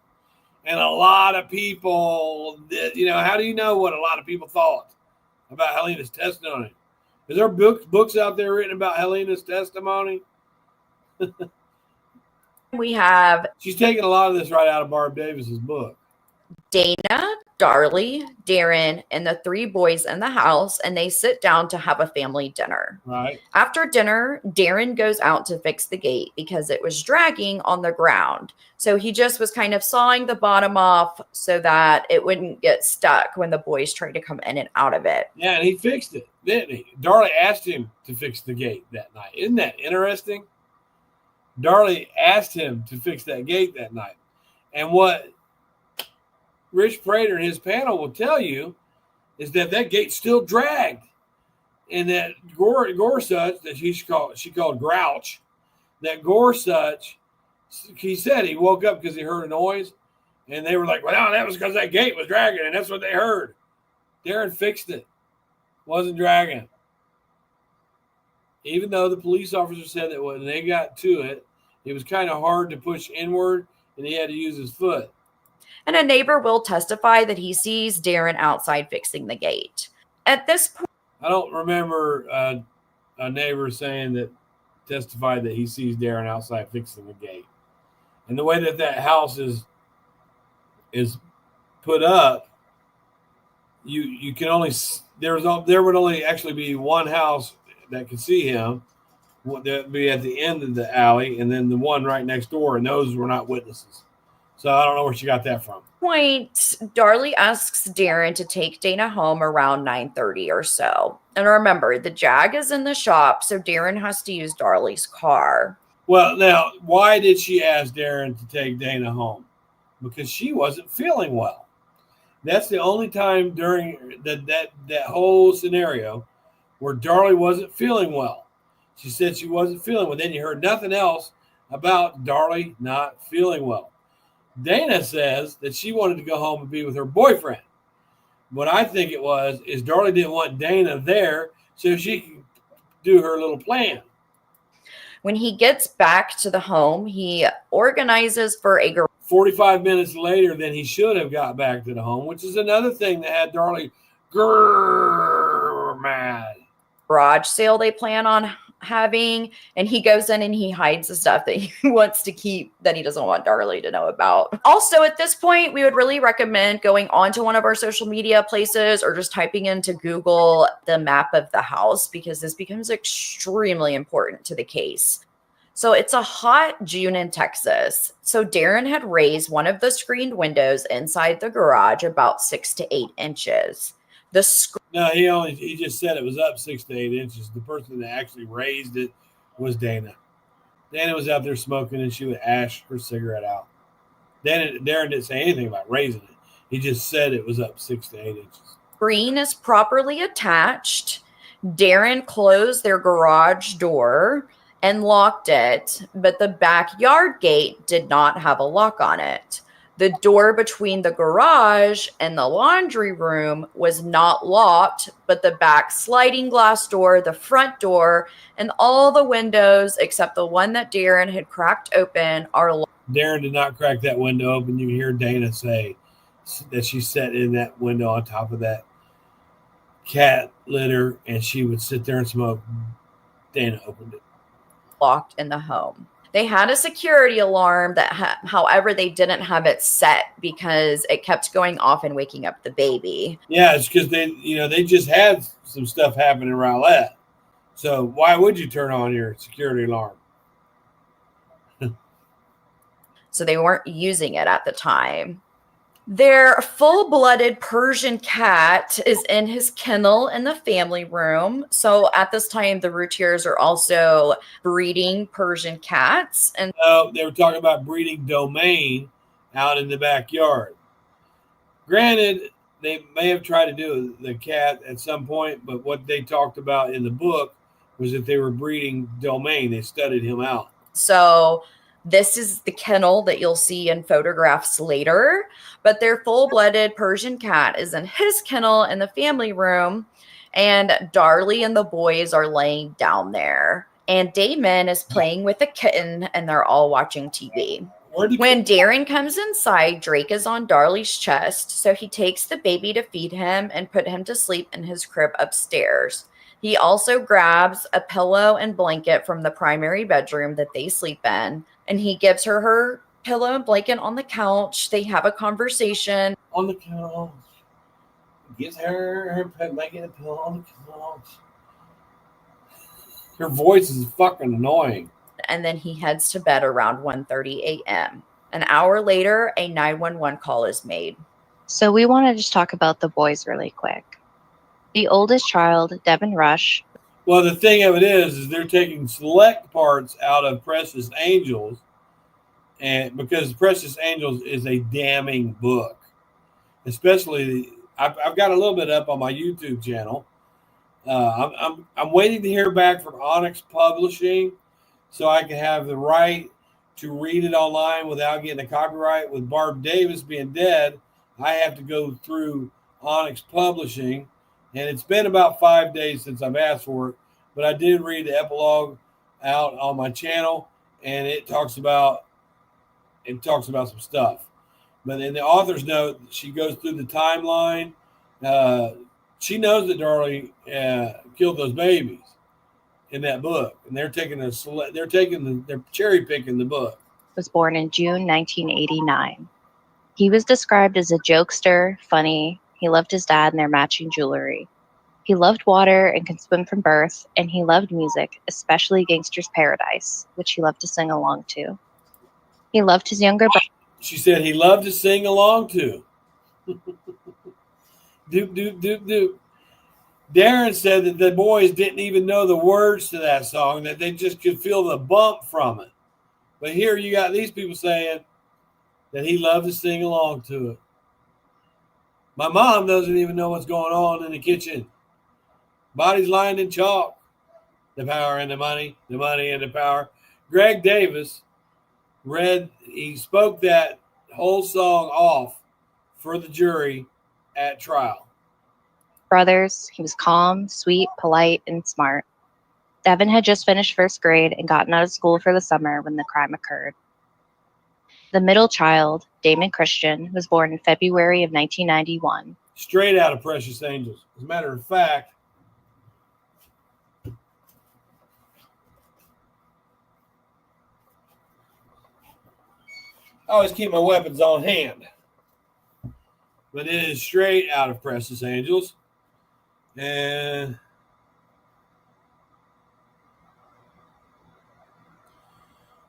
And a lot of people, how do you know what a lot of people thought about Helena's testimony? Is there books out there written about Helena's testimony? we have She's taking a lot of this right out of Barb Davis's book. Dana, Darlie, Darren, and the three boys in the house, and they sit down to have a family dinner. Right. After dinner, Darren goes out to fix the gate because it was dragging on the ground. So he just was kind of sawing the bottom off so that it wouldn't get stuck when the boys tried to come in and out of it. Yeah, and he fixed it, didn't he? Darlie asked him to fix the gate that night. Isn't that interesting? Darlie asked him to fix that gate that night. And what Rich Prater and his panel will tell you is that gate still dragged, and that Gorsuch, that she called Grouch, that Gorsuch, he said he woke up because he heard a noise, and they were like, well, that was because that gate was dragging, and that's what they heard. Darren fixed it. Wasn't dragging. Even though the police officer said that when they got to it, it was kind of hard to push inward, and he had to use his foot. And a neighbor will testify that he sees Darren outside fixing the gate. At this point, I don't remember a neighbor testified that he sees Darren outside fixing the gate. And the way that house is is put up, you can only there would only actually be one house that could see him. That would be at the end of the alley, and then the one right next door, and those were not witnesses. So I don't know where she got that from. Point, Darlie asks Darren to take Dana home around 9:30 or so. And remember, the Jag is in the shop, so Darren has to use Darlie's car. Well, now, why did she ask Darren to take Dana home? Because she wasn't feeling well. That's the only time during that whole scenario where Darlie wasn't feeling well. She said she wasn't feeling well. Then you heard nothing else about Darlie not feeling well. Dana says that she wanted to go home and be with her boyfriend. What I think it was is Darlie didn't want Dana there so she could do her little plan. When he gets back to the home, he organizes for a 45 minutes later than he should have got back to the home, which is another thing that had Darlie mad. Garage sale they plan on having, and he goes in and he hides the stuff that he wants to keep that he doesn't want Darlie to know about. Also, at this point, we would really recommend going onto one of our social media places or just typing into Google the map of the house, because this becomes extremely important to the case. So it's a hot June in Texas. So Darren had raised one of the screened windows inside the garage about 6 to 8 inches. No, he just said it was up 6 to 8 inches. The person that actually raised it was Dana. Dana was out there smoking, and she would ash her cigarette out. Darren didn't say anything about raising it. He just said it was up 6 to 8 inches. Screen is properly attached. Darren closed their garage door and locked it, but the backyard gate did not have a lock on it. The door between the garage and the laundry room was not locked, but the back sliding glass door, the front door, and all the windows except the one that Darren had cracked open are locked. Darren did not crack that window open. You hear Dana say that she sat in that window on top of that cat litter, and she would sit there and smoke. Dana opened it. Locked in the home. They had a security alarm that, however, they didn't have it set because it kept going off and waking up the baby. Yeah, it's because they just had some stuff happen in Rowlett. So why would you turn on your security alarm? So they weren't using it at the time. Their full-blooded Persian cat is in his kennel in the family room. So at this time, the Routiers are also breeding Persian cats. And they were talking about breeding domain out in the backyard. Granted, they may have tried to do the cat at some point, but what they talked about in the book was that they were breeding domain. They studied him out. So this is the kennel that you'll see in photographs later, but their full-blooded Persian cat is in his kennel in the family room, and Darlie and the boys are laying down there. And Damon is playing with a kitten, and they're all watching TV. When Darren comes inside, Drake is on Darlie's chest, so he takes the baby to feed him and put him to sleep in his crib upstairs. He also grabs a pillow and blanket from the primary bedroom that they sleep in, and he gives her pillow and blanket on the couch. They have a conversation. On the couch. Gives her blanket and pillow on the couch. Her voice is fucking annoying. And then he heads to bed around 1:30 a.m. An hour later, a 911 call is made. So we want to just talk about the boys really quick. The oldest child, Devin Rush. Well, the thing of it is they're taking select parts out of Precious Angels, and because Precious Angels is a damning book, especially I've got a little bit up on my YouTube channel. I'm waiting to hear back from Onyx Publishing so I can have the right to read it online without getting a copyright. With Barb Davis being dead, I have to go through Onyx Publishing. And it's been about 5 days since I've asked for it, but I did read the epilogue out on my channel, and it talks about some stuff. But in the author's note, she goes through the timeline. She knows that Darlie killed those babies in that book, and they're cherry picking the book. Was born in June 1989. He was described as a jokester, funny. He loved his dad and their matching jewelry. He loved water and could swim from birth, and he loved music, especially Gangster's Paradise, which he loved to sing along to. He loved his younger brother. She said he loved to sing along to. Doop, doop, doop, doop. Darren said that the boys didn't even know the words to that song, that they just could feel the bump from it. But here you got these people saying that he loved to sing along to it. My mom doesn't even know what's going on in the kitchen. Body's lined in chalk. The power and the money and the power. Greg Davis he spoke that whole song off for the jury at trial. Brothers, he was calm, sweet, polite, and smart. Devin had just finished first grade and gotten out of school for the summer when the crime occurred. The middle child, Damon Christian, was born in February of 1991. Straight out of Precious Angels. As a matter of fact, I always keep my weapons on hand. But it is straight out of Precious Angels. And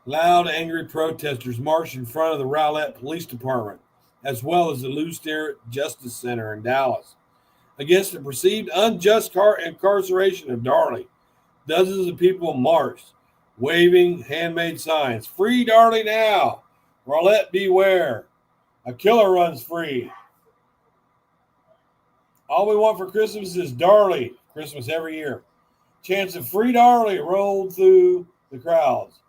loud, angry protesters marched in front of the Rowlett Police Department, as well as the Routier Justice Center in Dallas, against the perceived unjust incarceration of Darlie. Dozens of people marched, waving handmade signs. Free Darlie now! Rowlett beware! A killer runs free. All we want for Christmas is Darlie. Christmas every year. Chants of free Darlie rolled through the crowds.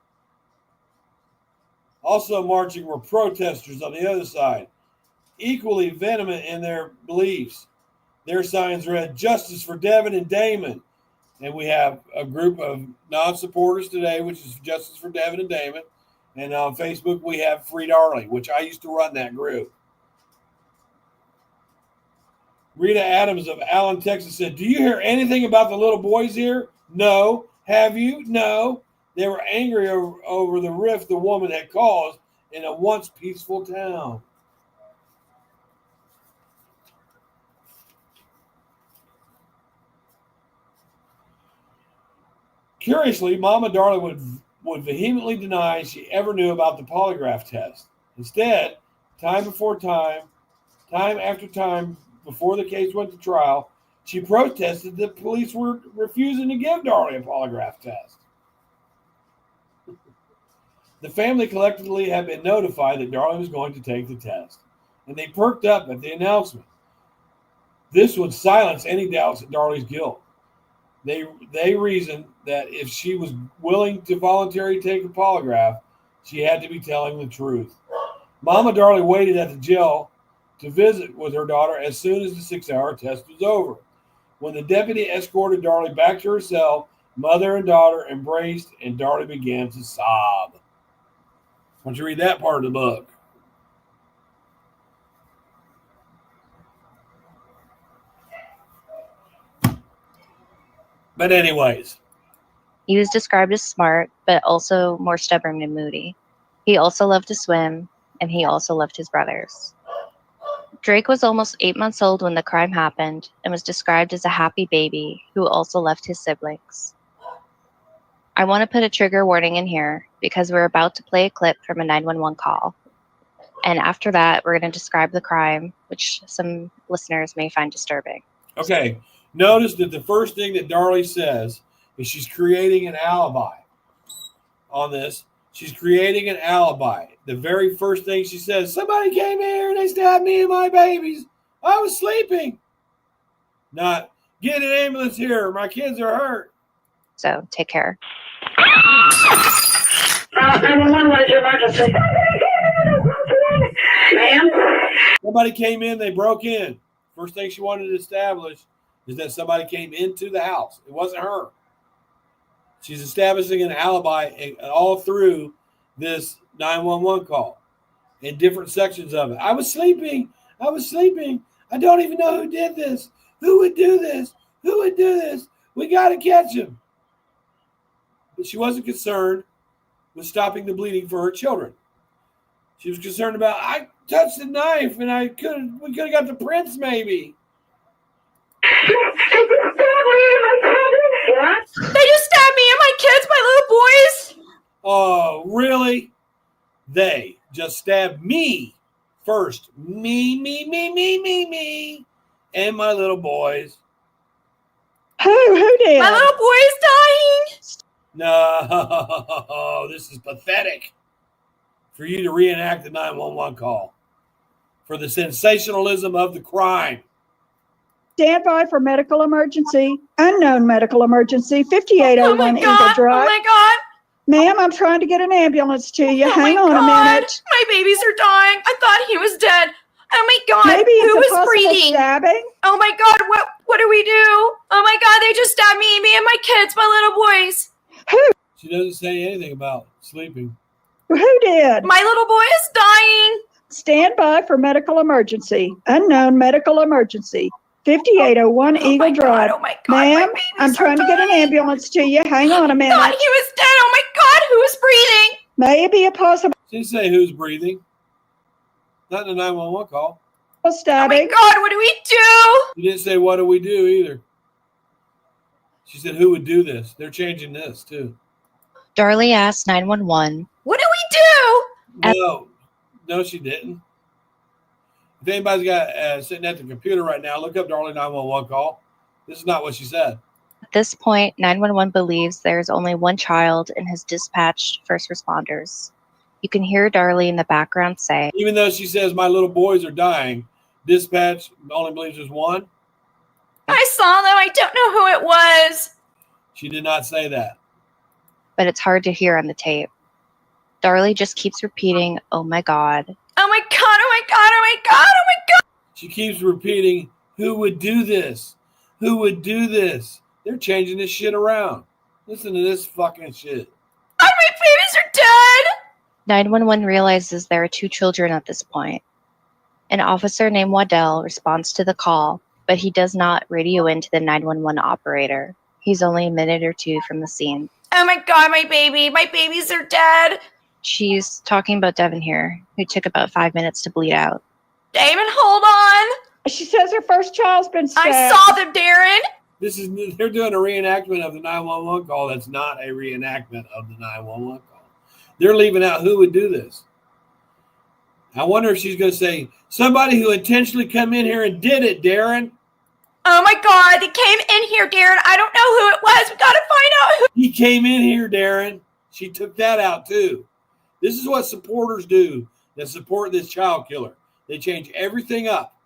Also marching were protesters on the other side, equally vehement in their beliefs. Their signs read, Justice for Devin and Damon. And we have a group of non-supporters today, which is Justice for Devin and Damon. And on Facebook, we have Free Darlie, which I used to run that group. Rita Adams of Allen, Texas said, do you hear anything about the little boys here? No. Have you? No. They were angry over the rift the woman had caused in a once peaceful town. Curiously, Mama Darlie would vehemently deny she ever knew about the polygraph test. Instead, time after time before the case went to trial, she protested that police were refusing to give Darlie a polygraph test. The family collectively had been notified that Darlie was going to take the test, and they perked up at the announcement. This would silence any doubts at Darlie's guilt. They reasoned that if she was willing to voluntarily take a polygraph, she had to be telling the truth. Mama Darlie waited at the jail to visit with her daughter as soon as the 6-hour test was over. When the deputy escorted Darlie back to her cell, mother and daughter embraced, and Darlie began to sob. Why don't you read that part of the book? But anyways. He was described as smart, but also more stubborn and moody. He also loved to swim, and he also loved his brothers. Drake was almost 8 months old when the crime happened and was described as a happy baby who also loved his siblings. I want to put a trigger warning in here because we're about to play a clip from a 911 call. And after that, we're going to describe the crime, which some listeners may find disturbing. Okay. Notice that the first thing that Darlie says is she's creating an alibi on this. She's creating an alibi. The very first thing she says, somebody came here and they stabbed me and my babies. I was sleeping. Not, get an ambulance here. My kids are hurt. So take care. Somebody came in, they broke in. First thing she wanted to establish is that somebody came into the house. It wasn't her. She's establishing an alibi all through this 911 call in different sections of it. I was sleeping. I don't even know who did this. Who would do this? We got to catch him. But she wasn't concerned with stopping the bleeding for her children. She was concerned about, I touched the knife and we could have got the prints maybe. They just stabbed me and my kids, my little boys. Oh, really? They just stabbed me first. Me, and my little boys. Who did? My little boy's dying. No, this is pathetic for you to reenact the 911 call for the sensationalism of the crime. Stand by for medical emergency. Unknown medical emergency. 5801 Oh my Eagle God. Drive. Oh my God. Ma'am, I'm trying to get an ambulance to you. Oh Hang my on God. a minute. My babies are dying. I thought he was dead. Oh my God. Maybe Who it's a was possible breathing? stabbing. Oh my God. What do we do? Oh my God. They just stabbed me and my kids, my little boys. She doesn't say anything about sleeping. Who did? My little boy is dying. Stand by for medical emergency. Unknown medical emergency. 5801 Eagle Drive. Oh my God. Ma'am, my babies I'm are trying to get an dying. ambulance to you. Hang on a I minute. thought he was dead. Oh my God. Who was breathing? Maybe a possible She didn't say who's breathing. Not in the 911 call. Oh my stabbing. God. What do we do? She didn't say what do we do either. She said who would do this. They're changing this too. Darlie asked 911. What do we do? No, she didn't. If anybody's got sitting at the computer right now, look up Darlie 911 call. This is not what she said. At this point, 911 believes there is only one child and has dispatched first responders. You can hear Darlie in the background say, Even though she says my little boys are dying, dispatch only believes there's one. I saw them. I don't know who it was. She did not say that. but it's hard to hear on the tape. Darlie just keeps repeating, "Oh my God." Oh my God, oh my God, oh my God, oh my God. She keeps repeating, who would do this? Who would do this? They're changing this shit around. Listen to this fucking shit. Oh, my babies are dead. 911 realizes there are two children at this point. An officer named Waddell responds to the call, but he does not radio into the 911 operator. He's only a minute or two from the scene. Oh my God, my babies are dead. She's talking about Devin here, who took about 5 minutes to bleed out. Damon, hold on. She says her first child's been stabbed. I saw them, Darren. They're doing a reenactment of the 911 call. That's not a reenactment of the 911 call. They're leaving out who would do this. I wonder if she's going to say, somebody who intentionally come in here and did it, Darren. Oh my God, they came in here, Darren. I don't know who it was. We got to find out who. He came in here, Darren. She took that out too. This is what supporters do that support this child killer. They change everything up.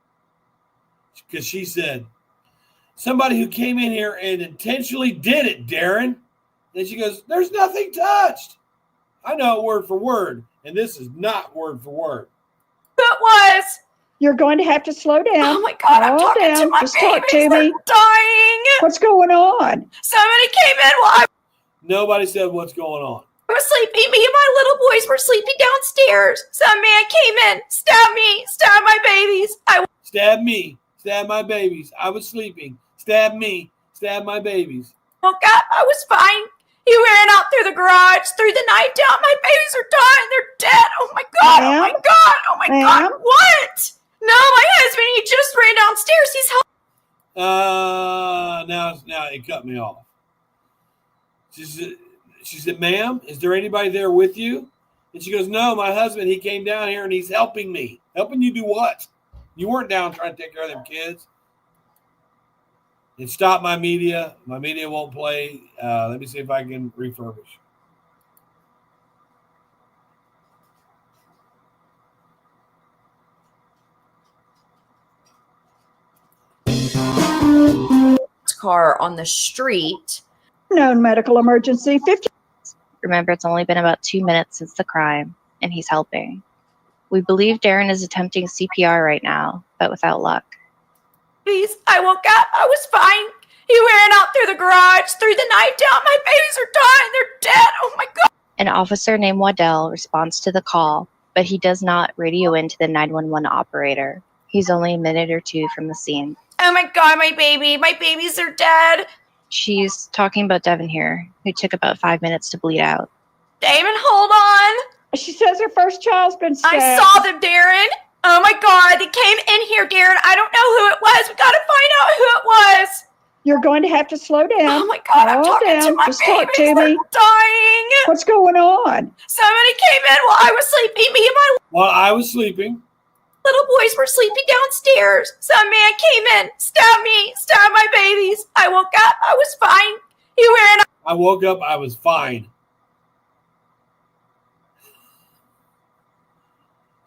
Because she said, somebody who came in here and intentionally did it, Darren. And she goes, there's nothing touched. I know word for word. And this is not word for word. Who it was. You're going to have to slow down. Oh my God, I'm Calm talking down. to my Just babies. talk to me. They're dying. What's going on? Somebody came in while I Nobody said what's going on. was sleeping. Me and my little boys were sleeping downstairs. Some man came in, stabbed me, stabbed my babies. Stab me. Stab my babies. I was sleeping. Stab me. Stab my babies. woke up. I was fine. He ran out through the garage, threw the knife down. My babies are dying. They're dead. Oh my God. Oh my God. Oh my God. What? No, my husband, he just ran downstairs. He's helping. Now it cut me off. She said, ma'am, is there anybody there with you? And she goes, no, my husband, he came down here and he's helping me. Helping you do what? You weren't down trying to take care of them kids. It stopped my media. My media won't play. Let me see if I can refurbish. Car on the street. Known medical emergency. 50. Remember, it's only been about 2 minutes since the crime, and he's helping. We believe Darren is attempting CPR right now, but without luck. Please, I woke up. I was fine. He ran out through the garage, threw the knife down. My babies are dying. They're dead. Oh my God. An officer named Waddell responds to the call, but he does not radio into the 911 operator. He's only a minute or two from the scene. Oh my God, my babies are dead. She's talking about Devin here, who took about 5 minutes to bleed out. Damon, hold on. She says her first child's been stabbed. I saw them, Darren. Oh my God, they came in here, Darren. I don't know who it was. We got to find out who it was. You're going to have to slow down. Oh my God, I'm Calm talking down. to my Just babies. talk to me. They're dying. What's going on? Somebody came in while I was sleeping. Me and my While I was sleeping, little boys were sleeping downstairs. Some man came in, stabbed me, stabbed my babies. I woke up. I was fine. He ran. I woke up, I was fine.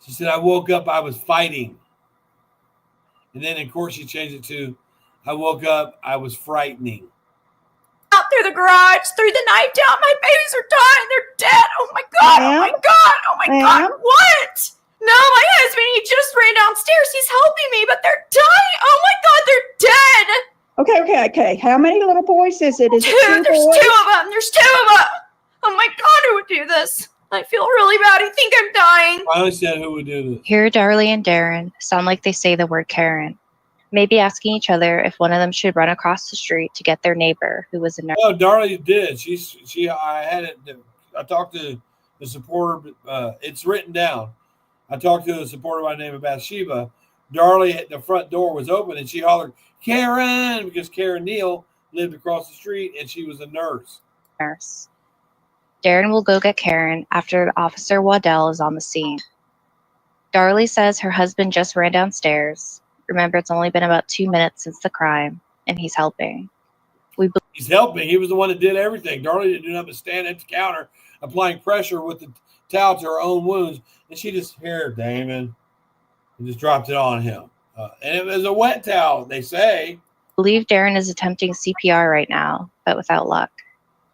She said, I woke up, I was fighting. And then, of course, she changed it to, I woke up, I was frightening. Out through the garage, threw the knife down. My babies are dying. They're dead. Oh my God. Oh my God. Oh my God. What? No, my husband, he just ran downstairs. He's helping me, but they're dying. Oh my God, they're dead. Okay. How many little boys is it? Is it two There's boys? two of them. There's two of them. Oh my God, who would do this? I feel really bad. I think I'm dying. I only said who would do this. Here, Darlie and Darren sound like they say the word Karen, maybe asking each other if one of them should run across the street to get their neighbor who was a nurse. No, Darlie did. I had it. I talked to the supporter. It's written down. I talked to a supporter by the name of Bathsheba. Darlie, the front door was open, and she hollered, Karen, because Karen Neal lived across the street, and she was a nurse. Darren will go get Karen after Officer Waddell is on the scene. Darlie says her husband just ran downstairs. Remember, it's only been about 2 minutes since the crime, and he's helping. He's helping. He was the one that did everything. Darlie didn't do nothing but stand at the counter, applying pressure with the towel to her own wounds, and she just, here, Damon, and just dropped it on him. And it was a wet towel, they say. I believe Darren is attempting CPR right now, but without luck.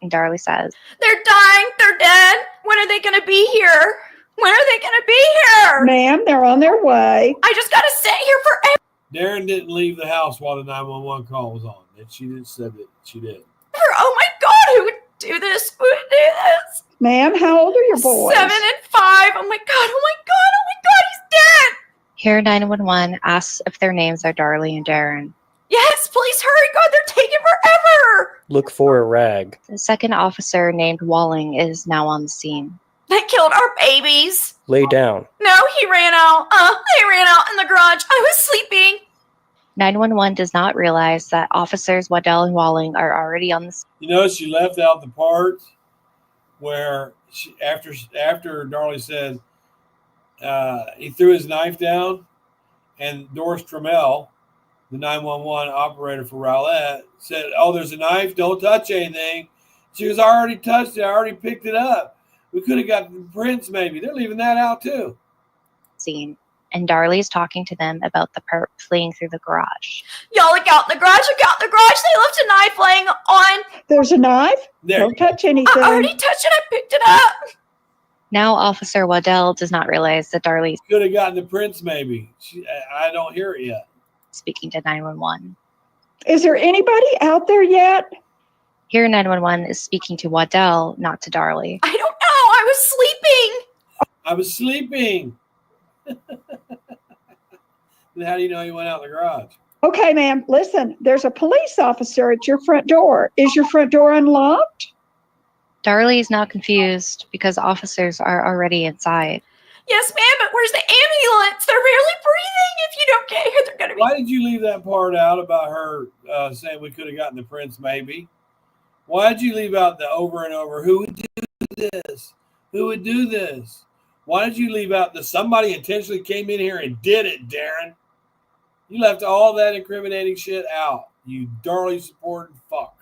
And Darlie says, They're dying. They're dead. When are they going to be here? When are they going to be here? Ma'am, they're on their way. I just got to sit here forever. Darren didn't leave the house while the 911 call was on. And she just said that she did. Oh my God, who would do this? Who would do this? Ma'am, how old are your boys? 7 and 5. Oh my God, oh my God, oh my God, he's dead. here 911 asks if their names are Darlie and Darren. Yes, please hurry. God, they're taking forever. Look for a rag. The second officer named Walling is now on the scene. They killed our babies. Lay down. No, he ran out. They ran out in the garage. I was sleeping. 911 does not realize that officers Waddell and Walling are already on the scene. You know, she left out the part where after Darlie said he threw his knife down, and Doris Trammell, the 911 operator for Rowlett, said, "Oh, there's a knife. Don't touch anything." She goes, "I already touched it. I already picked it up. We could have got the prints maybe." They're leaving that out too. Scene, and Darlie is talking to them about the perp fleeing through the garage. Y'all look out in the garage. Look out in the garage. They left a knife laying on. There's a knife? There. Don't touch anything. I already touched it. I picked it up. Now Officer Waddell does not realize that Darlie is Could have gotten the prints maybe. I don't hear it yet. speaking to 911. Is there anybody out there yet? Here 911 is speaking to Waddell, not to Darlie. I don't know. I was sleeping. I was sleeping. And how do you know he went out in the garage? Okay, ma'am, listen, there's a police officer at your front door. Is your front door unlocked? Darlie is now confused because officers are already inside. Yes, ma'am, but where's the ambulance? They're barely breathing. If you don't get here, they're going to be... Why did you leave that part out about her saying we could have gotten the prints maybe? Why did you leave out the over and over, who would do this? Who would do this? Why did you leave out that somebody intentionally came in here and did it, Darren? You left all that incriminating shit out. You Darlie supporting fuck.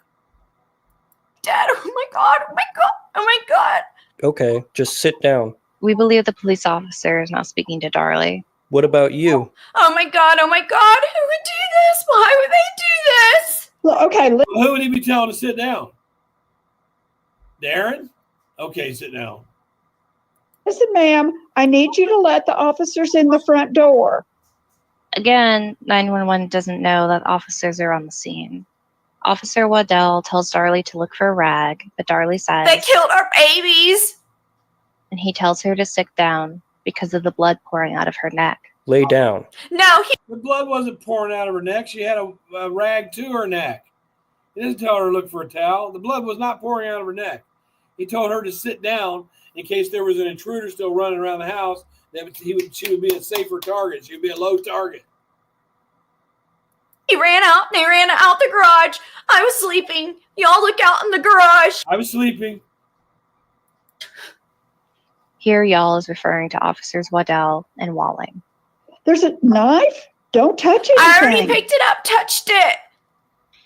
Dad, oh my God, oh my God, oh my God. Okay, just sit down. We believe the police officer is now speaking to Darlie. What about you? Oh my God, oh my God, who would do this? Why would they do this? Well, okay, Who would he be telling to sit down? Darren? Okay, sit down. listen, ma'am, I need you to let the officers in the front door. Again, 911 doesn't know that officers are on the scene. Officer Waddell tells Darlie to look for a rag, but Darlie says, They killed our babies. and he tells her to sit down because of the blood pouring out of her neck. Lay down. No, The blood wasn't pouring out of her neck. She had a rag to her neck. He didn't tell her to look for a towel. The blood was not pouring out of her neck. He told her to sit down in case there was an intruder still running around the house. She would be a safer target. She would be a low target. He ran out the garage. I was sleeping. Y'all look out in the garage. I was sleeping. Here, y'all is referring to Officers Waddell and Walling. There's a knife? Don't touch anything. I already picked it up, touched it.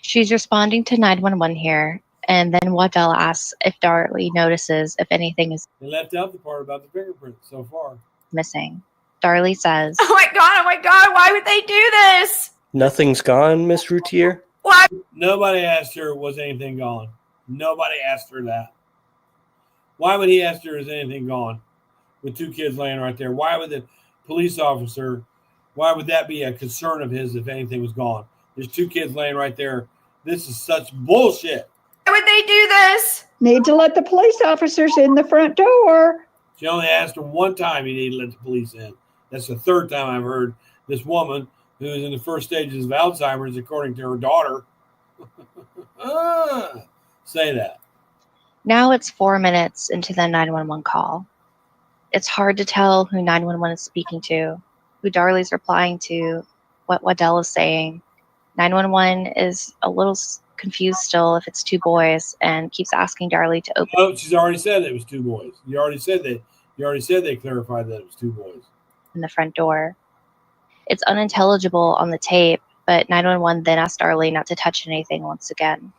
She's responding to 911 here, and then Waddell asks if Darlie notices if anything is They left out the part about the fingerprints so far. missing. Darlie says, Oh my God, why would they do this? Nothing's gone, Miss Routier? Why? Nobody asked her, was anything gone? Nobody asked her that. Why would he ask her, is anything gone? With two kids laying right there. Why would the police officer, why would that be a concern of his if anything was gone? There's two kids laying right there. This is such bullshit. Why would they do this? Need to let the police officers in the front door. She only asked her one time you need to let the police in. That's the third time I've heard this woman who is in the first stages of Alzheimer's, according to her daughter, say that. now it's 4 minutes into the 911 call. It's hard to tell who 911 is speaking to, who Darlie's replying to, what Waddell is saying. 911 is a little confused still if it's two boys and keeps asking Darlie to open. Oh, she's already said it was two boys. You already said they clarified that it was two boys. The front door. It's unintelligible on the tape, but 911 then asks Darlie not to touch anything once again.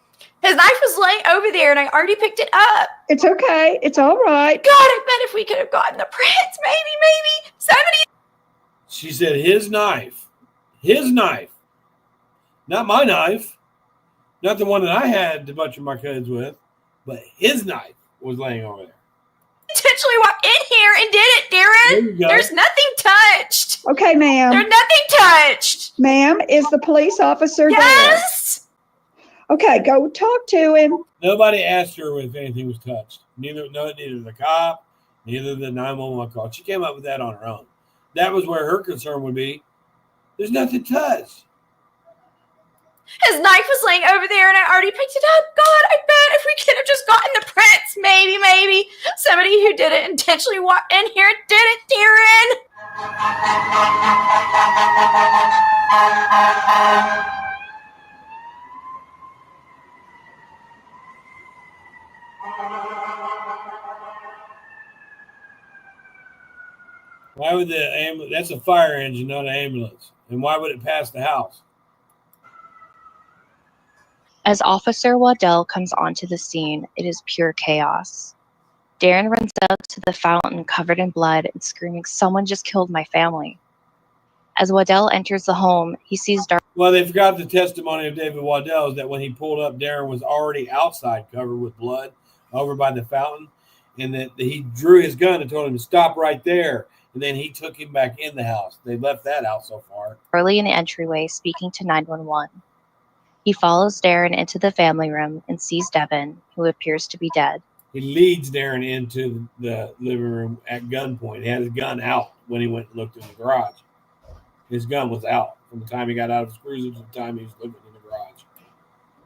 His knife was laying over there and I already picked it up. It's okay. It's all right. God, I bet if we could have gotten the prints, maybe. Somebody. She said his knife, not my knife, not the one that I had to butcher my kids with, but his knife was laying over there. Intentionally walked in here and did it, There you Darren. go. There's nothing touched. Okay, ma'am. There's nothing touched. Ma'am, is the police officer Yes. there? Okay, go talk to him. Nobody asked her if anything was touched. Neither the cop, neither the 911 call. She came up with that on her own. That was where her concern would be. There's nothing touched. His knife was laying over there and I already picked it up. God, I bet if we could have just gotten the prints, maybe. Somebody who did it intentionally walked in here and did it, Darren. Why would the ambulance? That's a fire engine, not an ambulance. And why would it pass the house? As Officer Waddell comes onto the scene, it is pure chaos. Darren runs up to the fountain covered in blood and screaming, "Someone just killed my family." As Waddell enters the home, he sees Darlie. Well, they forgot the testimony of David Waddell is that when he pulled up, Darren was already outside covered with blood over by the fountain, and that he drew his gun and told him to stop right there. And then he took him back in the house. They left that out so far. in the entryway speaking to 911. He follows Darren into the family room and sees Devin, who appears to be dead. He leads Darren into the living room at gunpoint. He had his gun out when he went and looked in the garage. His gun was out from the time he got out of his cruiser to the time he was looking in the garage.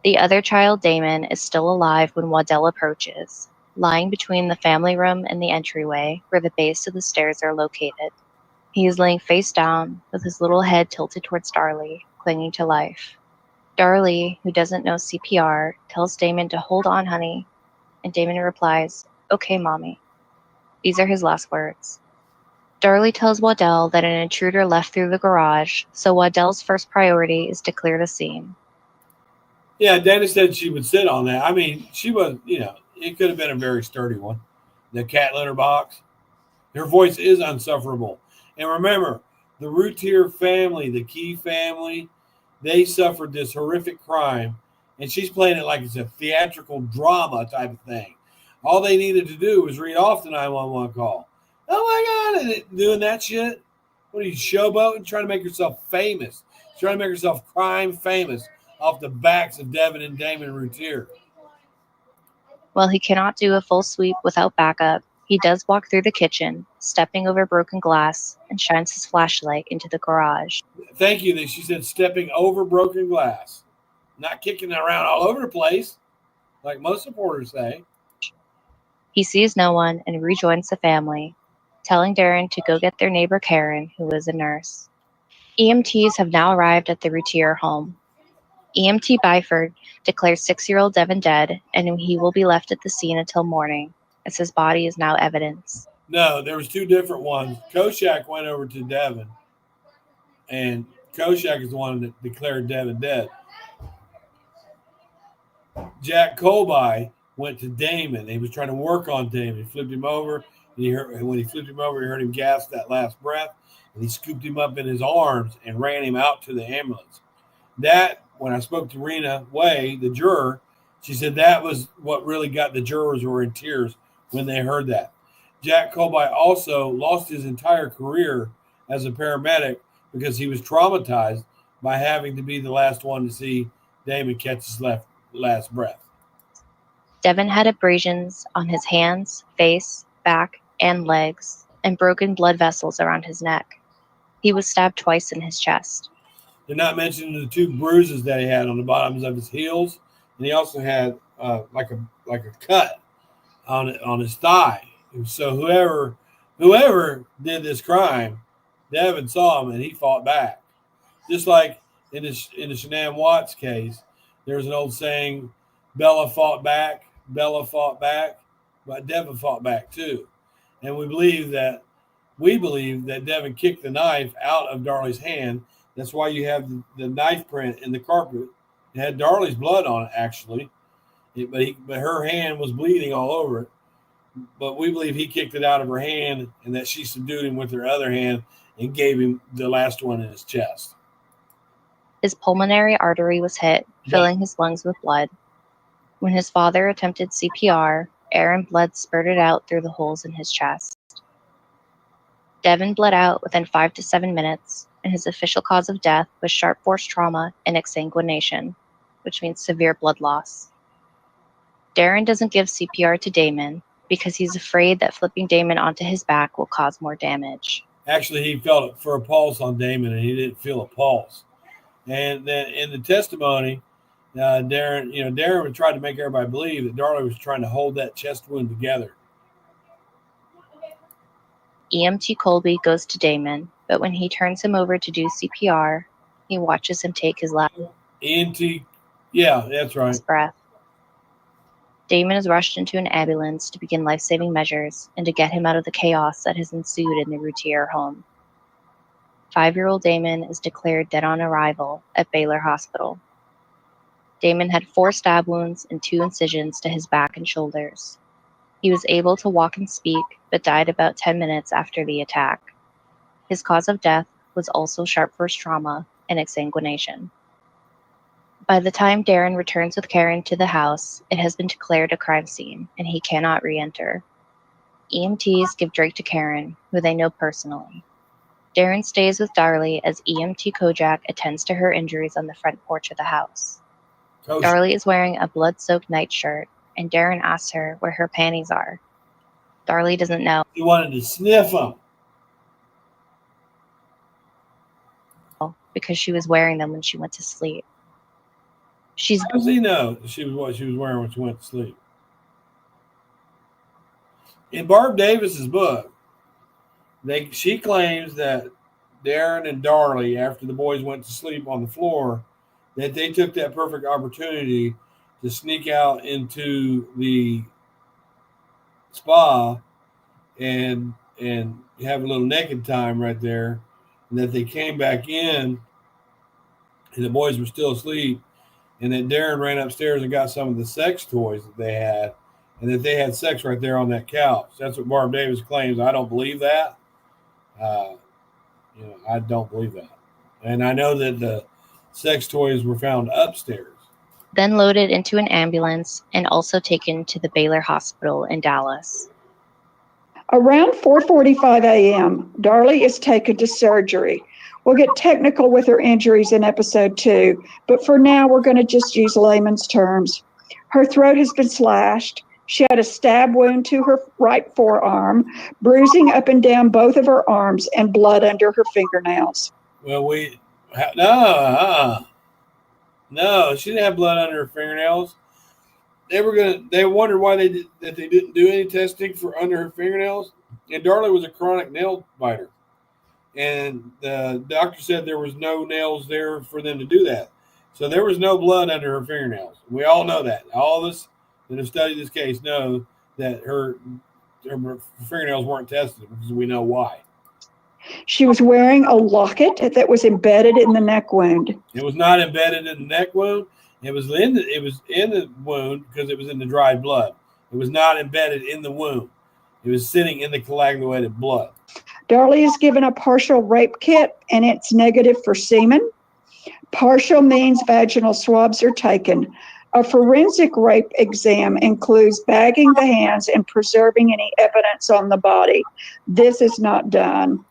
The other child, Damon, is still alive when Waddell approaches, lying between the family room and the entryway where the base of the stairs are located. He is laying face down with his little head tilted towards Darlie, clinging to life. Darlie, who doesn't know CPR, tells Damon to hold on, honey, and Damon replies, "Okay, mommy." These are his last words. Darlie tells Waddell that an intruder left through the garage, so Waddell's first priority is to clear the scene. Yeah, Dana said she would sit on that. I mean, she was, it could have been a very sturdy one. The cat litter box. Her voice is unsufferable. And remember, the Routier family, the Key family, they suffered this horrific crime. And she's playing it like it's a theatrical drama type of thing. All they needed to do was read off the 911 call. Oh my God, and doing that shit? What are you, showboating? Trying to make yourself famous. Trying to make yourself crime famous off the backs of Devin and Damon Routier. While he cannot do a full sweep without backup, he does walk through the kitchen, stepping over broken glass, and shines his flashlight into the garage. Thank you. She said stepping over broken glass. Not kicking it around all over the place, like most supporters say. He sees no one and rejoins the family, telling Darren to go get their neighbor Karen, who is a nurse. EMTs have now arrived at the Routier home. EMT Byford declares 6-year-old Devin dead, and he will be left at the scene until morning, as his body is now evidence. No, there was two different ones. Koshak went over to Devin, and Koshak is the one that declared Devin dead. Jack Colby went to Damon. He was trying to work on Damon. He flipped him over. When he flipped him over, he heard him gasp that last breath, and he scooped him up in his arms and ran him out to the ambulance. That, when I spoke to Rena Way, the juror, she said that was what really got the jurors were in tears when they heard that. Jack Colby also lost his entire career as a paramedic because he was traumatized by having to be the last one to see Damon catch his last breath. Devin had abrasions on his hands, face, back, and legs, and broken blood vessels around his neck. He was stabbed twice in his chest. They're not mentioning the two bruises that he had on the bottoms of his heels, and he also had like a cut on his thigh. And so whoever did this crime, Devin saw him and he fought back. Just like in the Shanann Watts case, there's an old saying, Bella fought back, but Devin fought back too. And we believe that Devin kicked the knife out of Darley's hand. That's why you have the knife print in the carpet. It had Darley's blood on it, actually, but her hand was bleeding all over it. But we believe he kicked it out of her hand and that she subdued him with her other hand and gave him the last one in his chest. His pulmonary artery was hit, filling his lungs with blood. When his father attempted CPR, air and blood spurted out through the holes in his chest. Devin bled out within 5 to 7 minutes, and his official cause of death was sharp force trauma and exsanguination, which means severe blood loss. Darren doesn't give CPR to Damon because he's afraid that flipping Damon onto his back will cause more damage. Actually, he felt it for a pulse on Damon, and he didn't feel a pulse. And then in the testimony, Darren would try to make everybody believe that Darley was trying to hold that chest wound together. EMT Colby goes to Damon, but when he turns him over to do CPR, he watches him take his last that's right. breath. Damon is rushed into an ambulance to begin life-saving measures and to get him out of the chaos that has ensued in the Routier home. 5-year-old Damon is declared dead on arrival at Baylor Hospital. Damon had 4 stab wounds and 2 incisions to his back and shoulders. He was able to walk and speak, but died about 10 minutes after the attack. His cause of death was also sharp force trauma and exsanguination. By the time Darren returns with Karen to the house, it has been declared a crime scene, and he cannot re-enter. EMTs give Drake to Karen, who they know personally. Darren stays with Darley as EMT Kojak attends to her injuries on the front porch of the house. Darley is wearing a blood-soaked nightshirt, and Darren asks her where her panties are. Darley doesn't know. He wanted to sniff them. Because she was wearing them when she went to sleep. How does he know what she was wearing when she went to sleep? In Barb Davis's book, she claims that Darren and Darley, after the boys went to sleep on the floor, that they took that perfect opportunity to sneak out into the spa and have a little naked time right there, and that they came back in and the boys were still asleep, and that Darren ran upstairs and got some of the sex toys that they had, and that they had sex right there on that couch. That's what Barb Davis claims. I don't believe that. I don't believe that. And I know that the sex toys were found upstairs. Then loaded into an ambulance and also taken to the Baylor Hospital in Dallas. Around 4:45 a.m., Darley is taken to surgery. We'll get technical with her injuries in episode 2, but for now we're going to just use layman's terms. Her throat has been slashed. She had a stab wound to her right forearm, bruising up and down both of her arms, and blood under her fingernails. Well, no, she didn't have blood under her fingernails. They wondered why they didn't do any testing for under her fingernails. And Darlie was a chronic nail biter. And the doctor said there was no nails there for them to do that. So there was no blood under her fingernails. We all know that. All of us that have studied this case know that her fingernails weren't tested because we know why. She was wearing a locket that was embedded in the neck wound. It was not embedded in the neck wound. It was in the wound because it was in the dried blood. It was not embedded in the wound. It was sitting in the coagulated blood. Darlie is given a partial rape kit, and it's negative for semen. Partial means vaginal swabs are taken. A forensic rape exam includes bagging the hands and preserving any evidence on the body. This is not done.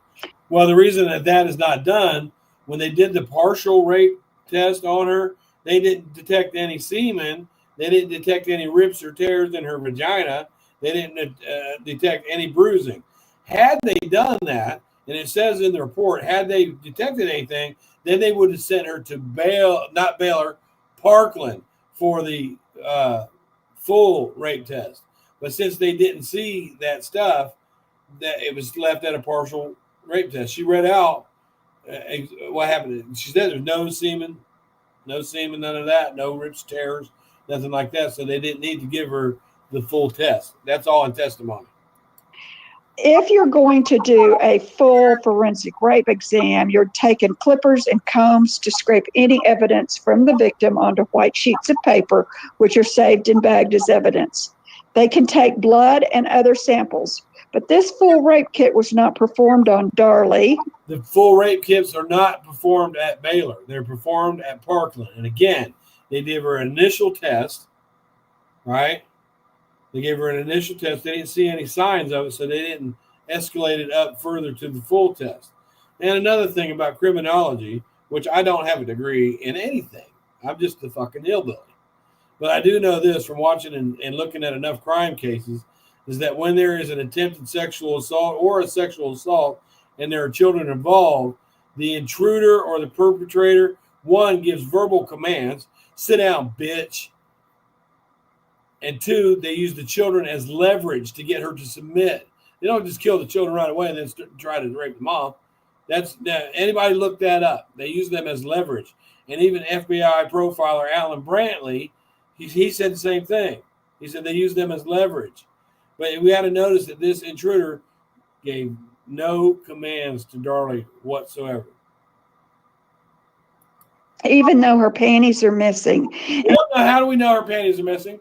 Well, the reason that is not done, when they did the partial rape test on her, they didn't detect any semen. They didn't detect any rips or tears in her vagina. They didn't detect any bruising. Had they done that, and it says in the report, had they detected anything, then they would have sent her to Baylor, Parkland for the full rape test. But since they didn't see that stuff, that it was left at a partial rape test. She read out what happened. She said there was no semen, none of that, no rips, tears, nothing like that. So they didn't need to give her the full test. That's all in testimony. If you're going to do a full forensic rape exam, you're taking clippers and combs to scrape any evidence from the victim onto white sheets of paper, which are saved and bagged as evidence. They can take blood and other samples, but this full rape kit was not performed on Darlie. The full rape kits are not performed at Baylor. They're performed at Parkland. And again, they gave her an initial test, right? They gave her an initial test. They didn't see any signs of it, so they didn't escalate it up further to the full test. And another thing about criminology, which I don't have a degree in anything. I'm just a fucking hillbilly. But I do know this from watching and looking at enough crime cases, is that when there is an attempted sexual assault or a sexual assault and there are children involved, the intruder or the perpetrator, one, gives verbal commands, sit down, bitch. And two, they use the children as leverage to get her to submit. They don't just kill the children right away and then try to rape them off. Anybody look that up. They use them as leverage. And even FBI profiler Alan Brantley, he said the same thing. He said they use them as leverage. But we had to notice that this intruder gave no commands to Darlie whatsoever. Even though her panties are missing. How do we know her panties are missing?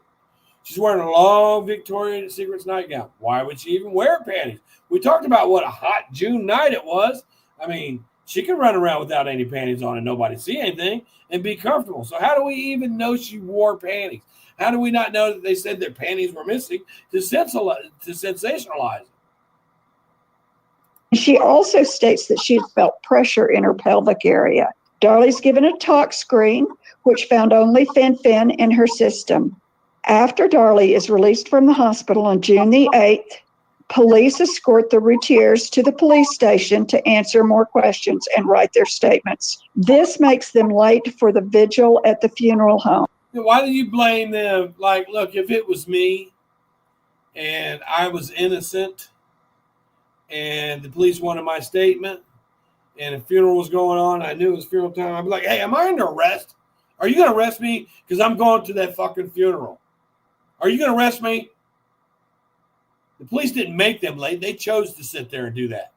She's wearing a long Victoria's Secrets nightgown. Why would she even wear panties? We talked about what a hot June night it was. I mean, she can run around without any panties on and nobody see anything and be comfortable. So how do we even know she wore panties? How do we not know that they said their panties were missing to sensationalize it? She also states that she had felt pressure in her pelvic area. Darlie's given a tox screen, which found only fen-phen in her system. After Darlie is released from the hospital on June the 8th, police escort the Routiers to the police station to answer more questions and write their statements. This makes them late for the vigil at the funeral home. Why do you blame them? Like, look, if it was me and I was innocent and the police wanted my statement and a funeral was going on, I knew it was funeral time, I'd be like, hey, am I under arrest? Are you going to arrest me? Because I'm going to that fucking funeral. Are you going to arrest me? The police didn't make them late. They chose to sit there and do that.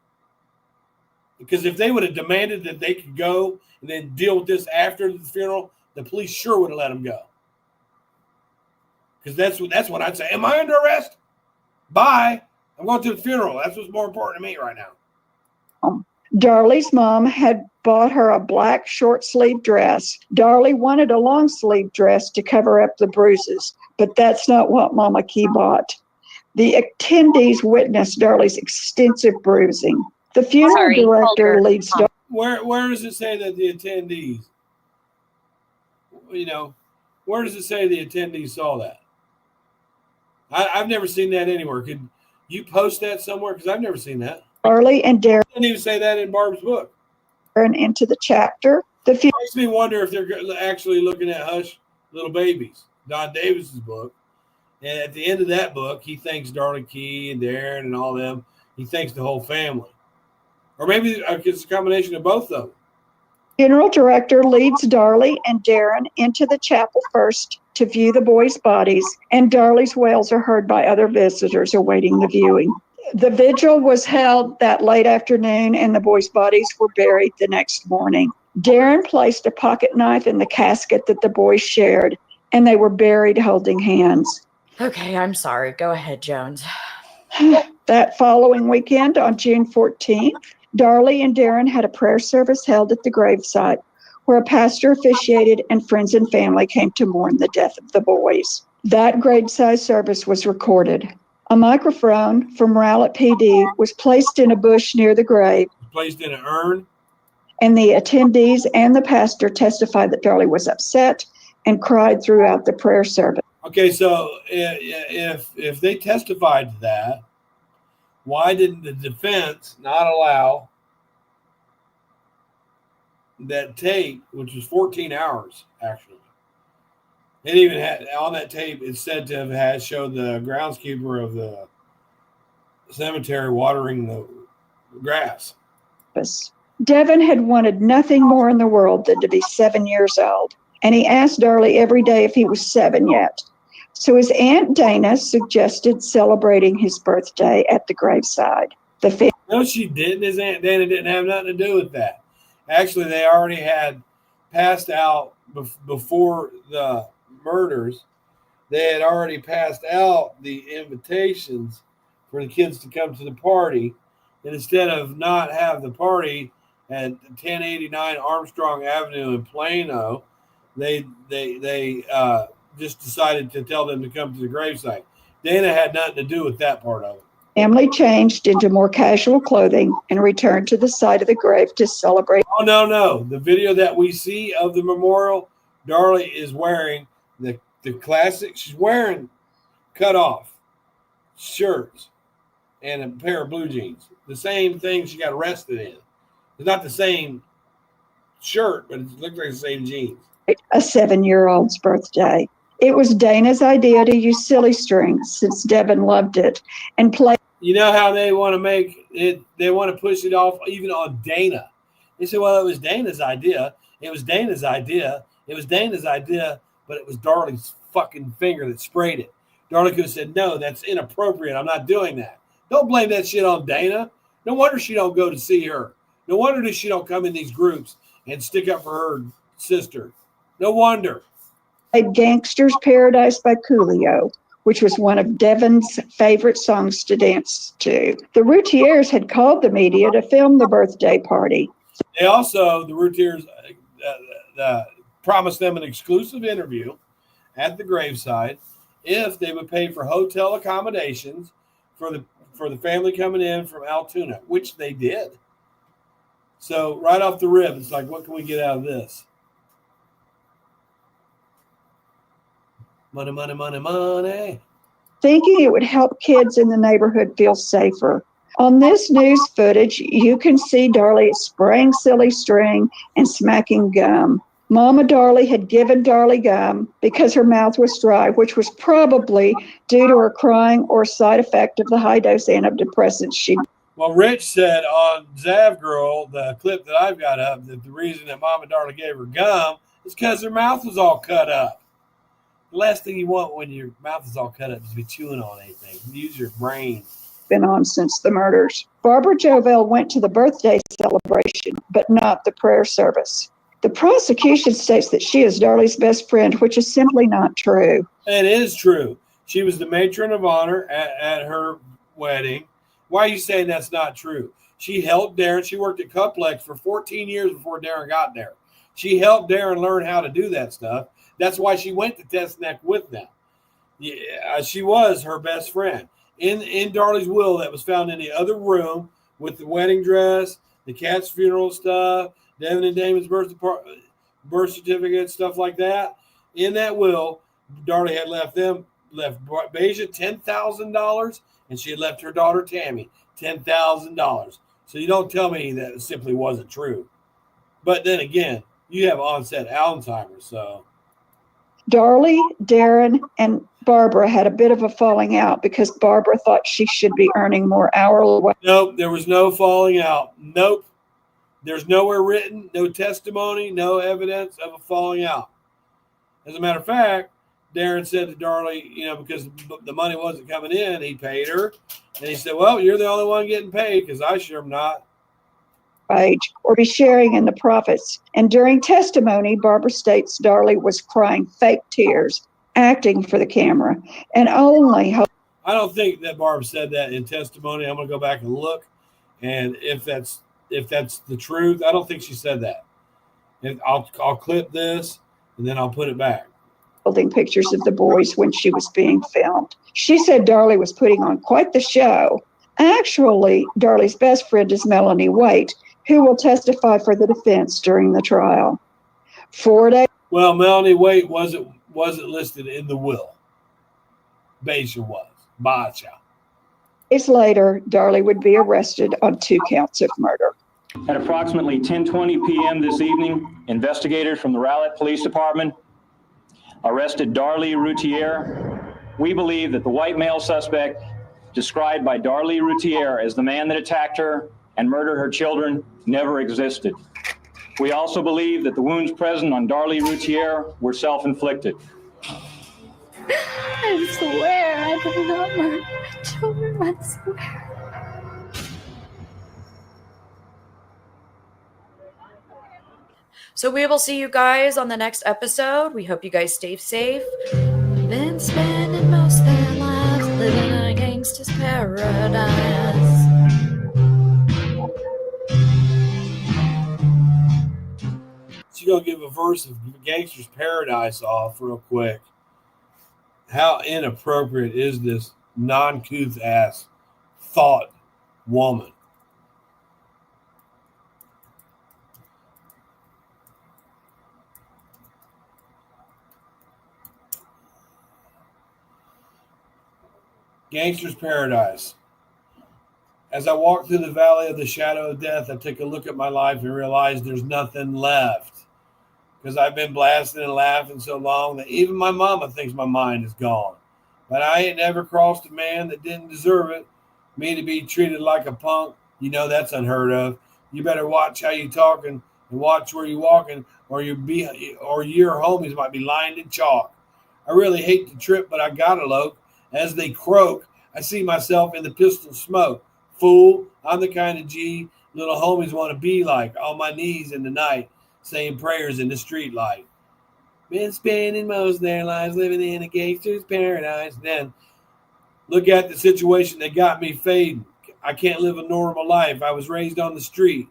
Because if they would have demanded that they could go and then deal with this after the funeral, the police sure would have let them go. Because that's what I'd say. Am I under arrest? Bye. I'm going to the funeral. That's what's more important to me right now. Darlie's mom had bought her a black short-sleeve dress. Darlie wanted a long-sleeve dress to cover up the bruises, but that's not what Mama Key bought. The attendees witnessed Darlie's extensive bruising. The funeral director leads Darlie. Where does it say that the attendees? Where does it say the attendees saw that? I've never seen that anywhere. Could you post that somewhere? Because I've never seen that. Darlie and Darren didn't even say that in Barb's book. Into the chapter. It makes me wonder if they're actually looking at Hush Little Babies, Don Davis's book, And at the end of that book, he thanks Darlie Key and Darren and all them. He thanks the whole family. Or maybe it's a combination of both of them. Funeral director leads Darlie and Darren into the chapel first to view the boys' bodies, and Darlie's wails are heard by other visitors awaiting the viewing. The vigil was held that late afternoon, and the boys' bodies were buried the next morning. Darren placed a pocket knife in the casket that the boys shared, and they were buried holding hands. Okay, I'm sorry. Go ahead, Jones. That following weekend, on June 14th, Darlie and Darren had a prayer service held at the gravesite where a pastor officiated and friends and family came to mourn the death of the boys. That graveside service was recorded. A microphone from Rowlett PD was placed in a bush near the grave. Placed in an urn. And the attendees and the pastor testified that Darlie was upset and cried throughout the prayer service. Okay, so if they testified to that, why didn't the defense not allow that tape, which was 14 hours, actually? It even had, on that tape, it's said to have showed the groundskeeper of the cemetery watering the grass. Devin had wanted nothing more in the world than to be 7 years old, and he asked Darlie every day if he was 7 yet. So his Aunt Dana suggested celebrating his birthday at the graveside. No, she didn't. His Aunt Dana didn't have nothing to do with that. Actually, they already had passed out before the murders. They had already passed out the invitations for the kids to come to the party. And instead of not have the party at 1089 Armstrong Avenue in Plano, they just decided to tell them to come to the gravesite. Dana had nothing to do with that part of it. Family changed into more casual clothing and returned to the site of the grave to celebrate. Oh, no. The video that we see of the memorial, Darlie is wearing the classic. She's wearing cut off shirts and a pair of blue jeans. The same thing she got arrested in. It's not the same shirt, but it looks like the same jeans. A 7-year-old's birthday. It was Dana's idea to use silly string since Devin loved it and play. You know how they want to make it, they want to push it off even on Dana. They say, well, it was Dana's idea. It was Dana's idea. It was Dana's idea, but it was Darlie's fucking finger that sprayed it. Darlie could have said, no, that's inappropriate. I'm not doing that. Don't blame that shit on Dana. No wonder she don't go to see her. No wonder that she don't come in these groups and stick up for her sister. No wonder. Gangster's Paradise by Coolio, which was one of Devin's favorite songs to dance to. The Routiers had called the media to film the birthday party. They also, the Routiers, promised them an exclusive interview at the graveside if they would pay for hotel accommodations for the family coming in from Altoona, which they did. So right off the rip, it's like, what can we get out of this? Money, money, money, money. Thinking it would help kids in the neighborhood feel safer. On this news footage, you can see Darlie spraying silly string and smacking gum. Mama Darlie had given Darlie gum because her mouth was dry, which was probably due to her crying or side effect of the high-dose antidepressants she. Well, Rich said on Zav Girl, the clip that I've got up, that the reason that Mama Darlie gave her gum is because her mouth was all cut up. The last thing you want when your mouth is all cut up is to be chewing on anything. Use your brain. Been on since the murders. Barbara Jovell went to the birthday celebration, but not the prayer service. The prosecution states that she is Darlie's best friend, which is simply not true. It is true. She was the matron of honor at her wedding. Why are you saying that's not true? She helped Darren. She worked at Cuplex for 14 years before Darren got there. She helped Darren learn how to do that stuff. That's why she went to Test Neck with them. Yeah, she was her best friend. In Darlie's will that was found in the other room with the wedding dress, the cat's funeral stuff, Devin and Damon's birth certificate, stuff like that. In that will, Darlie had left Beja $10,000, and she had left her daughter Tammy $10,000. So you don't tell me that it simply wasn't true. But then again, you have onset Alzheimer's, so. Darlie, Darren, and Barbara had a bit of a falling out because Barbara thought she should be earning more hourly. Nope, there was no falling out. Nope. There's nowhere written, no testimony, no evidence of a falling out. As a matter of fact, Darren said to Darlie, because the money wasn't coming in, he paid her. And he said, well, you're the only one getting paid because I sure am not. Wage or be sharing in the profits. And during testimony, Barbara states Darlie was crying fake tears, acting for the camera, and only I don't think that Barb said that in testimony. I'm going to go back and look, and if that's the truth, I don't think she said that. And I'll clip this and then I'll put it back. holding pictures of the boys when she was being filmed. She said Darlie was putting on quite the show. Actually, Darlie's best friend is Melanie Waite, who will testify for the defense during the trial. 4 days. Well, Melanie Waite wasn't listed in the will. Basia was. Bacha. Days later, Darlie would be arrested on 2 counts of murder. At approximately 10:20 p.m. this evening, investigators from the Rowlett Police Department arrested Darlie Routier. We believe that the white male suspect described by Darlie Routier as the man that attacked her and murdered her children never existed. We also believe that the wounds present on Darlie Routier were self-inflicted. I swear I did not murder my children. I swear. So we will see you guys on the next episode. We hope you guys stay safe. Been spending most of their lives living in a gangster's paradise. She's going to give a verse of Gangster's Paradise off real quick. How inappropriate is this non-couth ass thought woman? Gangster's Paradise. As I walk through the valley of the shadow of death, I take a look at my life and realize there's nothing left. Because I've been blasting and laughing so long that even my mama thinks my mind is gone. But I ain't never crossed a man that didn't deserve it. Me to be treated like a punk, that's unheard of. You better watch how you talking and watch where you walking, or your homies might be lined in chalk. I really hate to trip, but I gotta loke. As they croak, I see myself in the pistol smoke. Fool, I'm the kind of G little homies want to be like, on my knees in the night, saying prayers in the street light. Been spending most of their lives living in a gangster's paradise. Then look at the situation that got me fading. I can't live a normal life. I was raised on the street,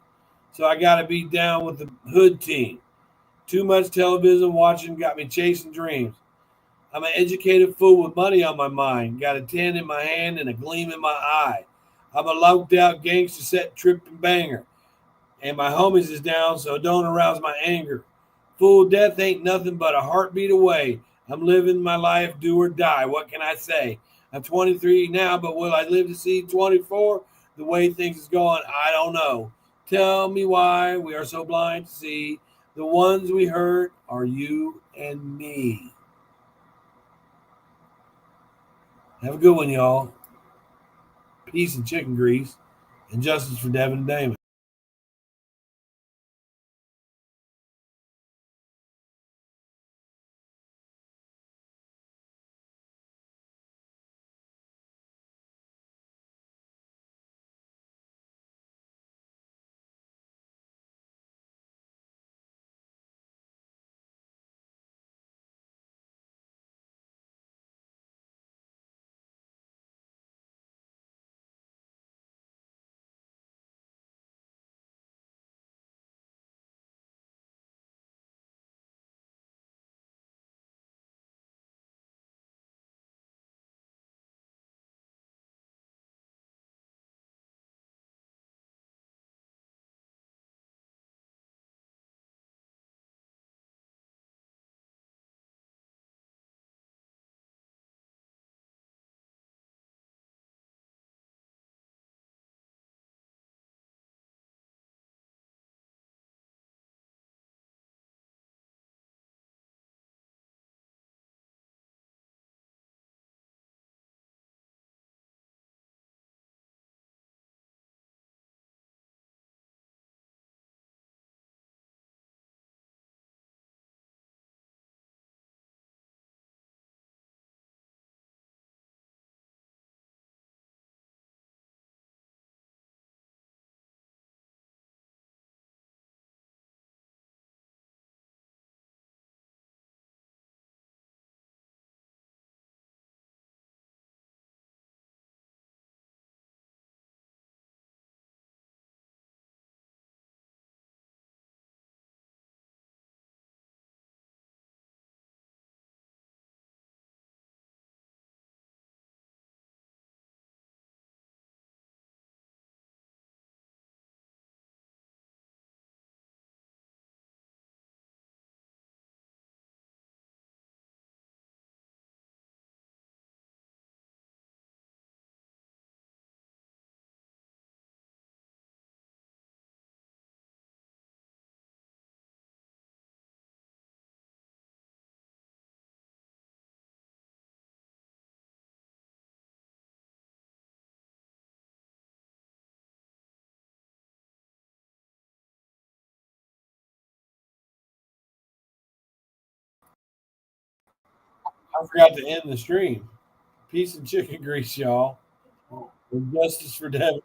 so I got to be down with the hood team. Too much television watching got me chasing dreams. I'm an educated fool with money on my mind. Got a 10 in my hand and a gleam in my eye. I'm a locked out gangster set tripping banger. And my homies is down, so don't arouse my anger. Fool, death ain't nothing but a heartbeat away. I'm living my life, do or die. What can I say? I'm 23 now, but will I live to see 24? The way things is going, I don't know. Tell me why we are so blind to see. The ones we hurt are you and me. Have a good one, y'all. Peace and chicken grease, and justice for Devin and Damon. I forgot to end the stream. Peace and chicken grease, y'all. And justice for Devin.